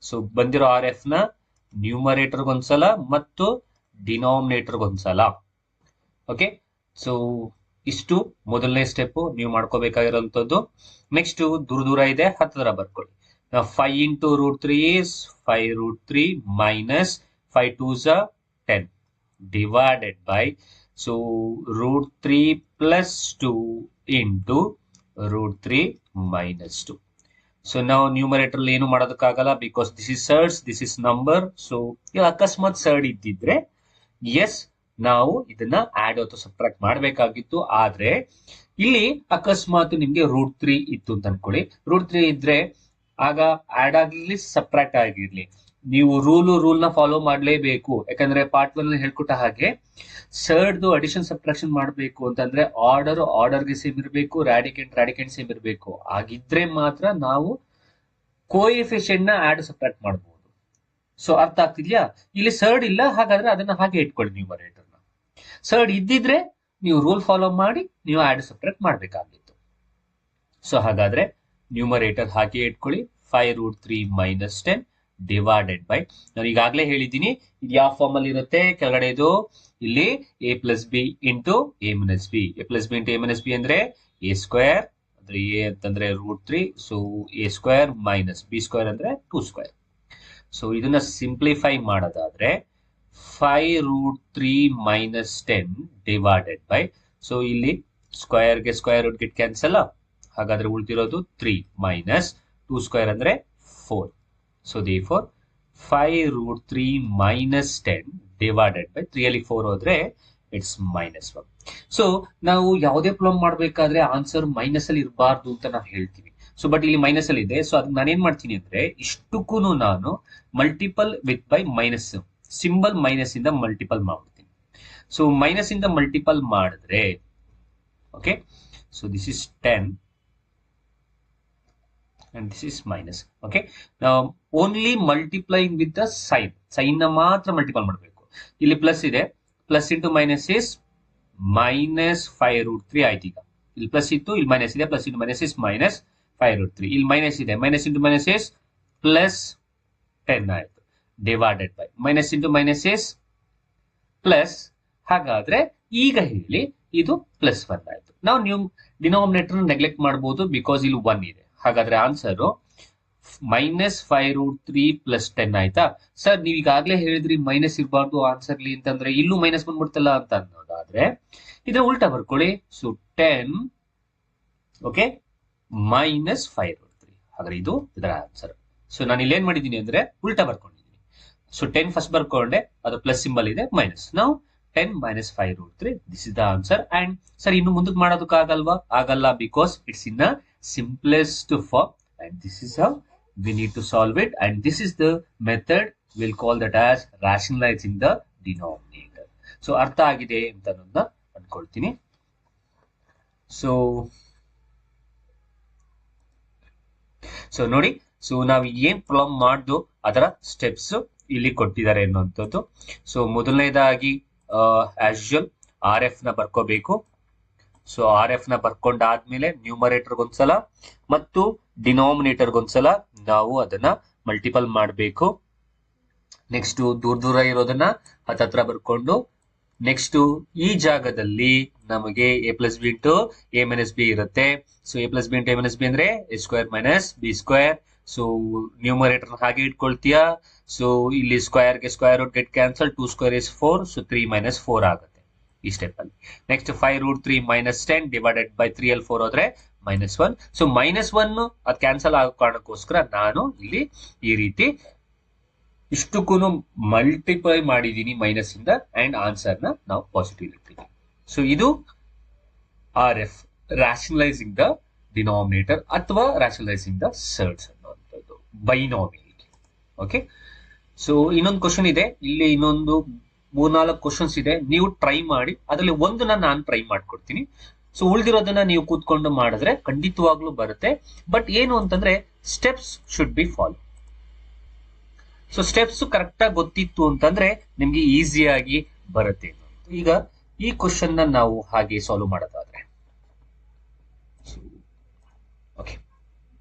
so ಬಂದಿರೋ ಆರ್ ಎಫ್ ನ ನ್ಯೂಮರೇಟರ್ ಒಂದ್ಸಲ ಮತ್ತು ಡಿನಾಮಿನೇಟರ್ ಒಂದ್ಸಲ. ಓಕೆ, ಸೊ ಇಷ್ಟು ಮೊದಲನೇ ಸ್ಟೆಪ್ ನೀವು ಮಾಡ್ಕೋಬೇಕಾಗಿರೋಂಥದ್ದು. ನೆಕ್ಸ್ಟ್ ದೂರ ಇದೆ, ಹತ್ತಿರ ಬರ್ಕೊಳ್ಳಿ. 5 into root 3 is 5 root 3 minus 5 2s are 10 divided by, so root 3 plus 2 into root 3 minus 2. So ನಾವು ನ್ಯೂಮರೇಟರ್ ಏನು ಮಾಡೋದಕ್ಕಾಗಲ್ಲ, because this is surds, this is number. So ಅಕಸ್ಮಾತ್ ಸರ್ಡ್ ಇದ್ದಿದ್ರೆ ಎಸ್ ನಾವು ಇದನ್ನ ಆಡ್ ಅಥವಾ ಸಬ್ಟ್ರಾಕ್ಟ್ ಮಾಡಬೇಕಾಗಿತ್ತು. ಆದ್ರೆ ಇಲ್ಲಿ ಅಕಸ್ಮಾತ್ ನಿಮ್ಗೆ ರೂಟ್ 3 ಇತ್ತು ಅಂತ ಅನ್ಕೊಳ್ಳಿ. ರೂಟ್ 3 ಇದ್ರೆ ಆಗ ಆಡ್ ಆಗಿರ್ಲಿ ಸಬ್ಟ್ರಾಕ್ಟ್ ಆಗಿರ್ಲಿ, ನೀವು ರೂಲ್ ನ ಫಾಲೋ ಮಾಡಲೇಬೇಕು. ಯಾಕಂದ್ರೆ ಪಾರ್ಟ್ 1 ಹೇಳ್ಕೊಟ್ಟ ಹಾಗೆ ಸರ್ಡ್ ಅಡಿಷನ್ ಸಬ್ಟ್ರಾಕ್ಷನ್ ಮಾಡಬೇಕು ಅಂತಂದ್ರೆ ಆರ್ಡರ್ಗೆ ಸೇಮ್ ಇರಬೇಕು, ರಾಡಿಕೆಂಟ್ ಸೇಮ್ ಇರಬೇಕು. ಆಗಿದ್ರೆ ಮಾತ್ರ ನಾವು ಕೋಎಫಿಷಿಯಂಟ್ ನ ಆಡ್ ಸಬ್ಟ್ರಾಕ್ಟ್ ಮಾಡಬಹುದು. ಸೊ ಅರ್ಥ ಆಗ್ತಿದ್ಯಾ? ಇಲ್ಲಿ ಸರ್ಡ್ ಇಲ್ಲ, ಹಾಗಾದ್ರೆ ಅದನ್ನ ಹಾಗೆ ಇಟ್ಕೊಳ್ಳಿ ನ್ಯೂಮರೇಟರ್ ನ. ಸರ್ಡ್ ಇದ್ದಿದ್ರೆ ನೀವು ರೂಲ್ ಫಾಲೋ ಮಾಡಿ ನೀವು ಆಡ್ ಸಬ್ಟ್ರಾಕ್ಟ್ ಮಾಡಬೇಕಾಗಿತ್ತು. ಸೊ ಹಾಗಾದ್ರೆ ನ್ಯೂಮರೇಟರ್ ಹಾಗೆ ಇಟ್ಕೊಳ್ಳಿ. 5 root 3 minus 10 divided by, ನಾನು ಈಗಾಗಲೇ ಹೇಳಿದ್ದೀನಿ ಇದು ಯಾವ ಫಾರ್ಮ್ ಅಲ್ಲಿ ಇರುತ್ತೆ. ಕೆಳಗಡೆದು ಇಲ್ಲಿ a plus b into a minus b. a plus b into a minus b ಅಂದ್ರೆ a square, ಅಂದ್ರೆ a ಅಂತಂದ್ರೆ root 3, so a square minus b square ಅಂದ್ರೆ 2 square. ಸೊ ಇದನ್ನ ಸಿಂಪ್ಲಿಫೈ ಮಾಡೋದಾದ್ರೆ 5 root 3 minus 10 divided by, so ಇಲ್ಲಿ square ಗೆ square root get cancel, ಹಾಗಾದ್ರೆ ಉಳಿದಿರೋದು 3 minus 2 square ಅಂದ್ರೆ 4. So therefore 5 root 3 minus 10 divided by 3 ಅಲ್ಲಿ 4 ಹೋದ್ರೆ ಇಟ್ಸ್ -1. ಸೊ ನಾವು ಯಾವುದೇ ಪ್ರಾಬ್ಲಮ್ ಮಾಡಬೇಕಾದ್ರೆ ಆನ್ಸರ್ ಮೈನಸ್ ಅಲ್ಲಿ ಇರಬಾರ್ದು ಅಂತ ನಾವು ಹೇಳ್ತೀವಿ. ಸೊ ಬಟ್ ಇಲ್ಲಿ ಮೈನಸ್ ಅಲ್ಲಿ ಇದೆ. ಸೊ ಅದನ್ನ ನಾನೇನ್ ಮಾಡ್ತೀನಿ ಅಂದ್ರೆ ಇಷ್ಟಕ್ಕೂ ನಾನು multiple with by minus symbol minus ಇಂದ ಮಲ್ಟಿಪಲ್ ಮಾಡ್ತೀನಿ. ಸೊ ಮೈನಸ್ ಇಂದ ಮಲ್ಟಿಪಲ್ ಮಾಡಿದ್ರೆ okay, so this is 10 and this is minus. Okay, now only multiplying with the sign ನ ಮಾತ್ರ ಮಲ್ಟಿಪಲ್ ಮಾಡಬೇಕು. ಇಲ್ಲಿ ಪ್ಲಸ್ ಇದೆ, plus into minus is minus 5 root 3 ಆಯ್ತು. ಈಗ ಇಲ್ಲಿ ಪ್ಲಸ್ ಇತ್ತು, ಇಲ್ಲಿ ಮೈನಸ್ ಇದೆ, plus into minus is minus 5 root 3. ಇಲ್ಲಿ ಮೈನಸ್ ಇದೆ, minus into minus is plus 10 ಆಯ್ತು. Divided by minus into minus is plus. ಹಾಗಾದ್ರೆ ಈಗ ಹೇಳಿ ಇದು ಪ್ಲಸ್ 1 ಆಯ್ತು. ನಾವು ನೀವು ಡಿನಾಮಿನೇಟರ್ ನೆಗ್ಲೆಕ್ಟ್ ಮಾಡಬಹುದು ಬಿಕಾಸ್ ಇಲ್ಲಿ 1 ಇದೆ. ಹಾಗಾದ್ರೆ ಆನ್ಸರ್ -5 root 3 plus 10 ಆಯ್ತಾ. ಸರ್ ನೀವು ಈಗಾಗಲೇ ಹೇಳಿದ್ರಿ ಮೈನಸ್ ಇರಬಾರ್ದು ಆನ್ಸರ್ಲಿ ಅಂತಂದ್ರೆ ಇಲ್ಲೂ ಮೈನಸ್ ಬಂದ್ಬಿಡ್ತಲ್ಲ ಅಂತ ಅನ್ನೋದಾದ್ರೆ ಇದ್ರ ಉಲ್ಟಾ ಬರ್ಕೊಳ್ಳಿ. ಸೊ 10 ಓಕೆ -5 root 3, ಹಾಗಾದ್ರೆ ಇದು ಇದರ ಆನ್ಸರ್. ಸೊ ನಾನು ಇಲ್ಲಿ ಏನ್ ಮಾಡಿದೀನಿ ಅಂದ್ರೆ ಉಲ್ಟಾ ಬರ್ಕೊಂಡಿದ್ದೀನಿ. ಸೊ 10 ಫಸ್ಟ್ ಬರ್ಕೊಂಡೆ, ಅದು ಪ್ಲಸ್ ಸಿಂಬಲ್ ಇದೆ, ಮೈನಸ್. ನಾವು 10 minus 5 root 3, this is the answer. And sir ಇನ್ನು ಮುಂದಕ್ಕೆ ಮಾಡೋದಕ್ಕಾಗಲ್ವಾ? ಆಗಲ್ಲ, because it's in a simplest form and this is how we need to solve it, and this is the method we'll call that as rationalizing the denominator. So ಅರ್ಥ ಆಗಿದೆ ಅಂತ ನಾನು ಅನ್ಕೊಳ್ತೀನಿ. So so ನೋಡಿ, so ನಾವು ಏನ್ problem ಮಾಡ್ದು ಅದರ steps ಇಲ್ಲಿ ಕೊಟ್ಟಿದ್ದಾರೆ ಅನ್ನುವಂಥದ್ದು. ಸೊ ಮೊದಲನೇದಾಗಿ ಆಸ್ ಯೂಶುವಲ್ ಆರ್ ಎಫ್ ನ ಬರ್ಕೋಬೇಕು. ಸೊ ಆರ್ ಎಫ್ ನ ಬರ್ಕೊಂಡಾದ್ಮೇಲೆ ನ್ಯೂಮರೇಟರ್ ಒಂದ್ಸಲ ಮತ್ತು ಡಿನಾಮಿನೇಟರ್ ಒಂದ್ಸಲ ನಾವು ಅದನ್ನ ಮಲ್ಟಿಪಲ್ ಮಾಡಬೇಕು. ನೆಕ್ಸ್ಟ್ ದೂರ ದೂರ ಇರೋದನ್ನ ಹತ್ತತ್ರ ಬರ್ಕೊಂಡು ನೆಕ್ಸ್ಟ್ ಈ ಜಾಗದಲ್ಲಿ ನಮಗೆ A plus B into A minus B ಇರುತ್ತೆ. So A plus B into A minus B ಅಂದ್ರೆ A square minus B square. So numerator ಹಾಗೆ ಇಟ್ಕೊಳ್ತೀಯಾ. ಸೊ ಇಲ್ಲಿ ಸ್ಕ್ವೇರ್ ಗೆ square root get cancel, 2 square is 4. So 3 minus 4 ಆಗುತ್ತೆ ಈ step ಅಲ್ಲಿ. Next 5√3 minus 10 divided by 3 ಅಲ್ಲಿ 4 ಹೋದ್ರೆ -1. ಸೊ -1 ಅದು ಕ್ಯಾನ್ಸಲ್ ಆಗೋ ಕಾರಣಕ್ಕೋಸ್ಕರ ನಾನು ಇಲ್ಲಿ ಈ ರೀತಿ ಇಷ್ಟಕ್ಕೂ ಮಲ್ಟಿಪ್ಲೈ ಮಾಡಿದೀನಿ ಮೈನಸ್ ಇಂದ ಅಂಡ್ ಆನ್ಸರ್ ನ ನಾವು ಪಾಸಿಟಿವ್ ಇರ್ತೀವಿ. ಸೊ ಇದು R F, rationalising the denominator ಅಥವಾ ರಾಷನಲೈಸಿಂಗ್ ದ ಸರ್ಡ್ಸ್ ಅನ್ನುವಂಥದ್ದು ಬೈನಾಮಿಯಲ್. ಓಕೆ, ಸೊ ಇನ್ನೊಂದು ಕ್ವಶನ್ ಇದೆ ಇಲ್ಲಿ, ಇನ್ನೊಂದು 3-4 ಕ್ವಶನ್ಸ್ ಇದೆ. ನೀವು ಟ್ರೈ ಮಾಡಿ, ಅದರಲ್ಲಿ ಒಂದನ್ನ ನಾನು ಟ್ರೈ ಮಾಡ್ಕೊಡ್ತೀನಿ. ಸೊ ಉಳಿದಿರೋದನ್ನ ನೀವು ಕೂತ್ಕೊಂಡು ಮಾಡಿದ್ರೆ ಖಂಡಿತವಾಗ್ಲೂ ಬರುತ್ತೆ. ಬಟ್ ಏನು ಅಂತಂದ್ರೆ steps should be follow. So steps correct ಆಗಿ ಗೊತ್ತಿತ್ತು ಅಂತಂದ್ರೆ ನಿಮ್ಗೆ ಈಸಿಯಾಗಿ ಬರುತ್ತೆ. ಈಗ ಈ ಕ್ವಶನ್ ನ ನಾವು ಹಾಗೆ ಸಾಲ್ವ್ ಮಾಡೋದಾದ್ರೆ, ಓಕೆ,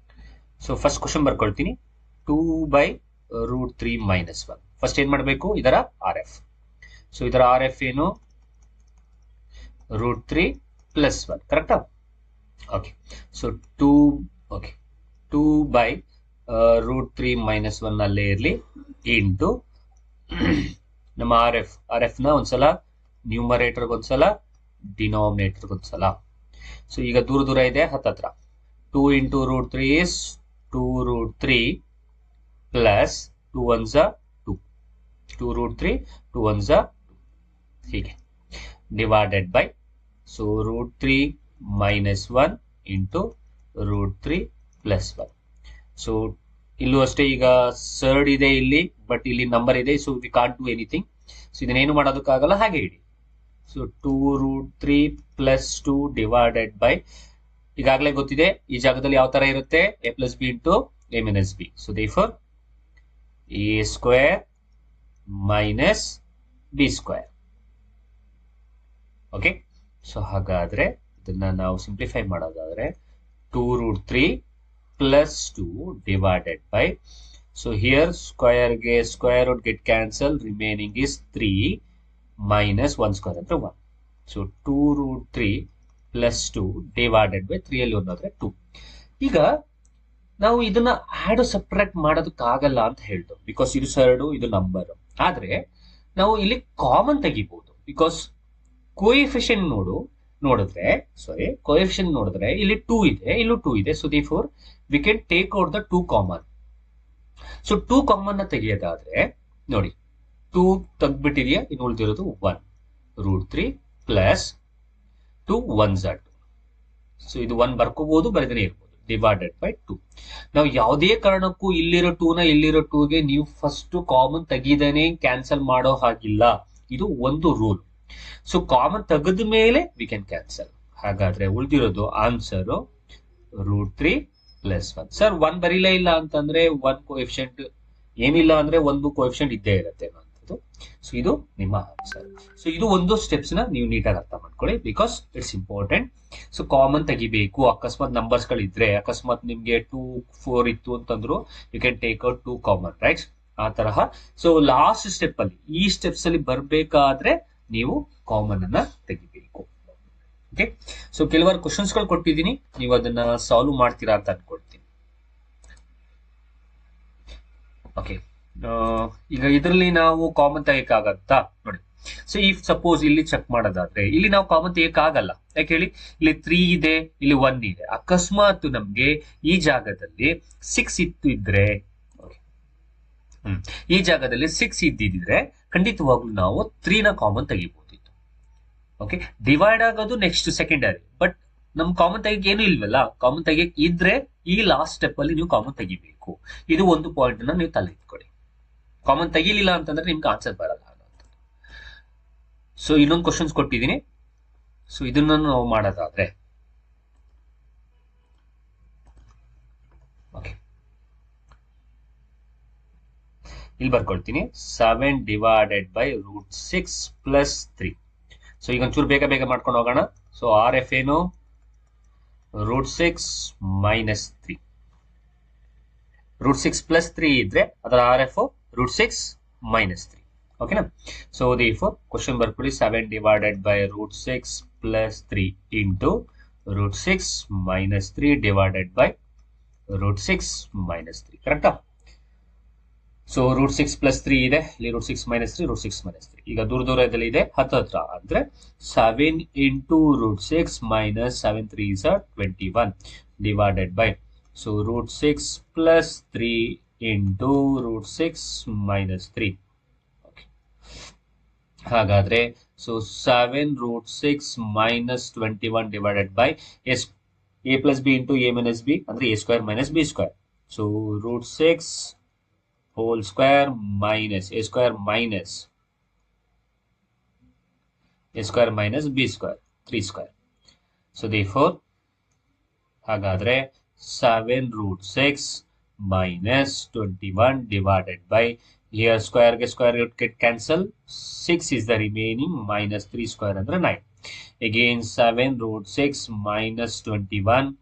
ಸೊ ಫಸ್ಟ್ ಕ್ವಶನ್ ಬರ್ಕೊಳ್ತೀನಿ. 2/√3 - 1. ಫಸ್ಟ್ ಏನ್ ಮಾಡಬೇಕು, ಇದರ ಆರ್ ಎಫ್. ಸೊ ಇದರ ಆರ್ ಎಫ್ ಏನು, √3 + 1, ಕರೆಕ್ಟಾ? ಓಕೆ, ಸೊ 2/√3 - 1 ಅಲ್ಲೇ ಇರಲಿ ಇಂಟು ನಮ್ಮ ಆರ್ ಎಫ್ ನ ಒಂದ್ಸಲ ನ್ಯೂಮರೇಟರ್ ಒಂದ್ಸಲ ಡಿನಾಮಿನೇಟರ್ ಒಂದ್ಸಲ. ಸೊ ಈಗ ದೂರ ದೂರ ಇದೆ, ಹತ್ತತ್ರ 2 × √3 is 2√3 ಪ್ಲಸ್ 2 1s 2, 2√3 2 1s 2, ಹೀಗೆ divided by so √3 - 1 into √3 + 1. So ಇಲ್ಲೂ ಅಷ್ಟೇ, ಈಗ ಸರ್ಡ್ ಇದೆ ಇಲ್ಲಿ, ಬಟ್ ಇಲ್ಲಿ ನಂಬರ್ ಇದೆ. So we can't do anything. So ಇದನ್ನೇನು ಮಾಡೋದಕ್ಕಾಗಲ್ಲ, ಹಾಗೆ ಇಡಿ. ಸೊ 2√3 + 2 ಡಿವೈಡೆಡ್ ಬೈ, ಈಗಾಗಲೇ ಗೊತ್ತಿದೆ ಈ ಜಾಗದಲ್ಲಿ ಯಾವ ತರ ಇರುತ್ತೆ, A plus B into A minus B. So therefore A square minus B square. Okay, so ಹಾಗಾದ್ರೆ ಇದನ್ನ ನಾವು ಸಿಂಪ್ಲಿಫೈ ಮಾಡೋದಾದ್ರೆ 2√3 + 2 divided by, so here square ಗೆ square root get cancel, remaining is 3 minus 1 square ಅಂದ್ರೆ 1. ಸೊ 2√3 + 2 ಡಿವೈಡೆಡ್ ಬೈ 3 ಅಲ್ಲಿ 1 ಆದ್ರೆ 2. ಈಗ ನಾವು ಇದನ್ನ ಆಡ್ ಸಬ್ಟ್ರಾಕ್ಟ್ ಮಾಡೋದಕ್ಕಾಗಲ್ಲ ಅಂತ ಹೇಳ್ದು, ಬಿಕಾಸ್ ಇದು ಸರ್ಡು, ಇದು ನಂಬರ್. ಆದ್ರೆ ನಾವು ಇಲ್ಲಿ ಕಾಮನ್ ತೆಗಿಬಹುದು, ಬಿಕಾಸ್ ಕೋಎಫಿಷಿಯಂಟ್ ನೋಡಿದ್ರೆ ಇಲ್ಲಿ 2 ಇದೆ, ಇಲ್ಲೂ 2 ಇದೆ. So therefore V can take out the 2 common. So 2 common ನ ತೆಗೆಯೋದಾದ್ರೆ ನೋಡಿ, 2 ತೆಗ್ದ್ಬಿಟ್ಟಿದೆಯಾ, ಇನ್ನು ಉಳಿದಿರೋದು 1. √3 ಪ್ಲಸ್ 2 1s 2. ಸೊ ಇದು 1 ಬರ್ಕೋಬಹುದು, ಬರೆದೇ ಇರ್ಬೋದು, ಡಿವೈಡೆಡ್ ಬೈ 2. ನಾವು ಯಾವುದೇ ಕಾರಣಕ್ಕೂ ಇಲ್ಲಿರೋ 2 ನ ಇಲ್ಲಿರೋ 2 ಗೆ ನೀವು ಫಸ್ಟ್ ಕಾಮನ್ ತೆಗಿದೇನೆ ಕ್ಯಾನ್ಸಲ್ ಮಾಡೋ ಹಾಗಿಲ್ಲ. ಇದು ಒಂದು ರೂಲ್. ಸೊ ಕಾಮನ್ ತೆಗೆದ ಮೇಲೆ ವಿ ಕ್ಯಾನ್ ಕ್ಯಾನ್ಸಲ್. ಹಾಗಾದ್ರೆ ಉಳಿದಿರೋದು ಆನ್ಸರ್ √3 + 1. ಸರ್ 1 ಬರೀಲೇ ಇಲ್ಲ ಅಂತಂದ್ರೆ 1 ಕೋಎಫಿಷಿಯಂಟ್, ಏನಿಲ್ಲ ಅಂದ್ರೆ 1 ಕೋಎಫಿಷಿಯಂಟ್ ಇದ್ದೇ ಇರುತ್ತೆ ಅನ್ನೋದು. ಸೊ ಇದು ನಿಮ್ಮ ಆನ್ಸರ್. ಸೊ ಇದು ಒಂದು ಸ್ಟೆಪ್ಸ್ ನ ನೀವು ನೀಟಾಗಿ ಅರ್ಥ ಮಾಡ್ಕೊಳ್ಳಿ, because it's important. So common ತೆಗಿಬೇಕು. ಅಕಸ್ಮಾತ್ ನಂಬರ್ಸ್ ಗಳಿದ್ರೆ, ಅಕಸ್ಮಾತ್ ನಿಮ್ಗೆ 2 4 ಇತ್ತು ಅಂತಂದ್ರು, you can take out 2 common, right? ಆ ತರಹ. ಸೊ ಲಾಸ್ಟ್ ಸ್ಟೆಪ್ ಅಲ್ಲಿ, ಈ ಸ್ಟೆಪ್ಸ್ ಅಲ್ಲಿ ಬರ್ಬೇಕಾದ್ರೆ ನೀವು ಕಾಮನ್ ಅನ್ನ ತೆಗಿಬೇಕು. ಓಕೆ, ಸೊ ಕೆಲವಾರು ಕ್ವಶನ್ಸ್ ಗಳು ಕೊಟ್ಟಿದ್ದೀನಿ, ನೀವು ಅದನ್ನ ಸಾಲ್ವ್ ಮಾಡ್ತೀರಾ ಅಂತ ಅನ್ಕೊಳ್ತೀನಿ. ಓಕೆ, ಈಗ ಇದರಲ್ಲಿ ನಾವು ಕಾಮನ್ ತೆಗಿಯಕ್ಕಾಗತ್ತಾ ನೋಡಿ. ಸೊ ಇಫ್ ಸಪೋಸ್ ಇಲ್ಲಿ ಚೆಕ್ ಮಾಡೋದಾದ್ರೆ, ಇಲ್ಲಿ ನಾವು ಕಾಮನ್ ತೆಗಿಯಕ್ಕಾಗಲ್ಲ. ಯಾಕೆ ಹೇಳಿ, ಇಲ್ಲಿ 3 ಇದೆ, ಇಲ್ಲಿ 1 ಇದೆ. ಅಕಸ್ಮಾತ್ ನಮ್ಗೆ ಈ ಜಾಗದಲ್ಲಿ 6 ಇದ್ರೆ, ಈ ಜಾಗದಲ್ಲಿ 6 ಇದ್ದಿದ್ರೆ ಖಂಡಿತವಾಗ್ಲೂ ನಾವು 3 ನ ಕಾಮನ್ ತೆಗಿಬಹುದಿತ್ತು. ಓಕೆ, ಡಿವೈಡ್ ಆಗೋದು ನೆಕ್ಸ್ಟ್ ಸೆಕೆಂಡರಿ, ಬಟ್ ನಮ್ ಕಾಮನ್ ತೆಗಿಯಕ್ ಏನು ಇಲ್ವಲ್ಲ. ಕಾಮನ್ ತೆಗಿಯಕ್ ಇದ್ರೆ ಈ ಲಾಸ್ಟ್ ಸ್ಟೆಪ್ ಅಲ್ಲಿ ನೀವು ಕಾಮನ್ ತೆಗಿಬೇಕು. ಇದು ಒಂದು ಪಾಯಿಂಟ್ ನ ನೀವು ತಲೆ ಇಟ್ಕೊಳ್ಳಿ. ಕಾಮನ್ ತೆಗಿಲಿಲ್ಲ ಅಂತಂದ್ರೆ ನಿಮ್ಗೆ ಆನ್ಸರ್ ಬರಲ್ಲ. ಸೊ ಇನ್ನೊಂದು ಕ್ವಶನ್ಸ್ ಕೊಟ್ಟಿದ್ದೀನಿ. ಸೊ ಇದನ್ನ ನಾವು ಮಾಡೋದಾದ್ರೆ, ಓಕೆ, ಇಲ್ಲಿ ಬರ್ಕೊಳ್ತೀನಿ 7 ಡಿವೈಡೆಡ್ ಬೈ √6 ಪ್ಲಸ್ 3. ಸೊ ಈಗ ಒಂಚೂರು ಬೇಗ ಬೇಗ ಮಾಡ್ಕೊಂಡು ಹೋಗೋಣ. ಸೊ ಆರ್ ಎಫ್ ಏನು √6 ಮೈನಸ್ 3. √6 ಪ್ಲಸ್ 3 ಇದ್ರೆ ಅದರ ಆರ್ ಎಫ್ √6 ಮೈನಸ್ 3. ಓಕೆನಾ? ಸೊ therefore ಕ್ವಶನ್ ಬರ್ಕೊಳ್ಳಿ 7 divided by √6 plus 3 into √6 minus 3 divided by √6 minus 3. ಕರೆಕ್ಟಾ? ಸೊ √6 ಪ್ಲಸ್ 3 ಇದೆ, ಇಲ್ಲಿ √6 ಮೈನಸ್ 3, √6 ಮೈನಸ್ 3. ಈಗ ದೂರದಲ್ಲಿ ಇದೆ, ಹತ್ರ ಅಂದ್ರೆ 7 into √6 minus 7 3 is 21 divided by so √6 plus 3 into √6 minus 3. ಹಾಗಾದ್ರೆ so 7 √6 minus 21 divided by a plus B into a minus B ಅಂದ್ರೆ a square minus B square. So √6 whole square minus a square minus b square 3 square. So therefore ಹಾಗಾದ್ರೆ 7 √6 minus 21 divided by here square root get cancel, 6 is the remaining minus 3 square ಅಂದ್ರೆ 9. Again 7 √6 minus 21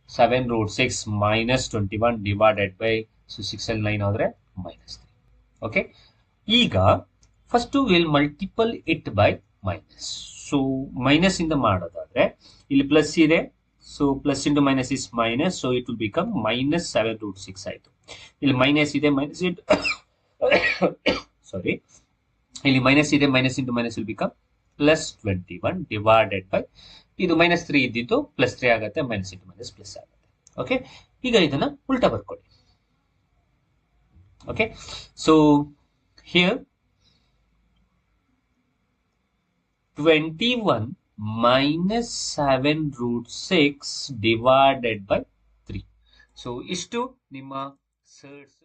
7 √6 minus 21 divided by so 6 ಅಲ್ಲಿ 9 ಆದ್ರೆ minus 3. Okay, ಈಗ first will multiple it by minus. So minus ಇಂದ ಮಾಡೋದಾದ್ರೆ ಇಲ್ಲಿ plus ಇದೆ, so plus into minus is minus, so it will become minus 7 √6 ಆಯ್ತು. ಇಲ್ಲಿ ಮೈನಸ್ ಇದೆ, ಮೈನಸ್ ಇಂಟು ಸಾರಿ ಇಲ್ಲಿ ಮೈನಸ್ ಇದೆ, minus into minus will become plus 21 divided by ಇದು ಮೈನಸ್ 3 ಇದ್ದಿದ್ದು ಪ್ಲಸ್ 3 ಆಗುತ್ತೆ, ಮೈನಸ್ ಇಂಟು ಮೈನಸ್ ಪ್ಲಸ್ ಆಗುತ್ತೆ. ಓಕೆ, ಈಗ ಇದನ್ನ ಉಲ್ಟಾ ಬರ್ಕೊಳ್ಳಿ. Okay, so here 21 minus 7 √6 divided by 3. So ಇಷ್ಟು ನಿಮ್ಮ ಸರ್ಟ್ಸ್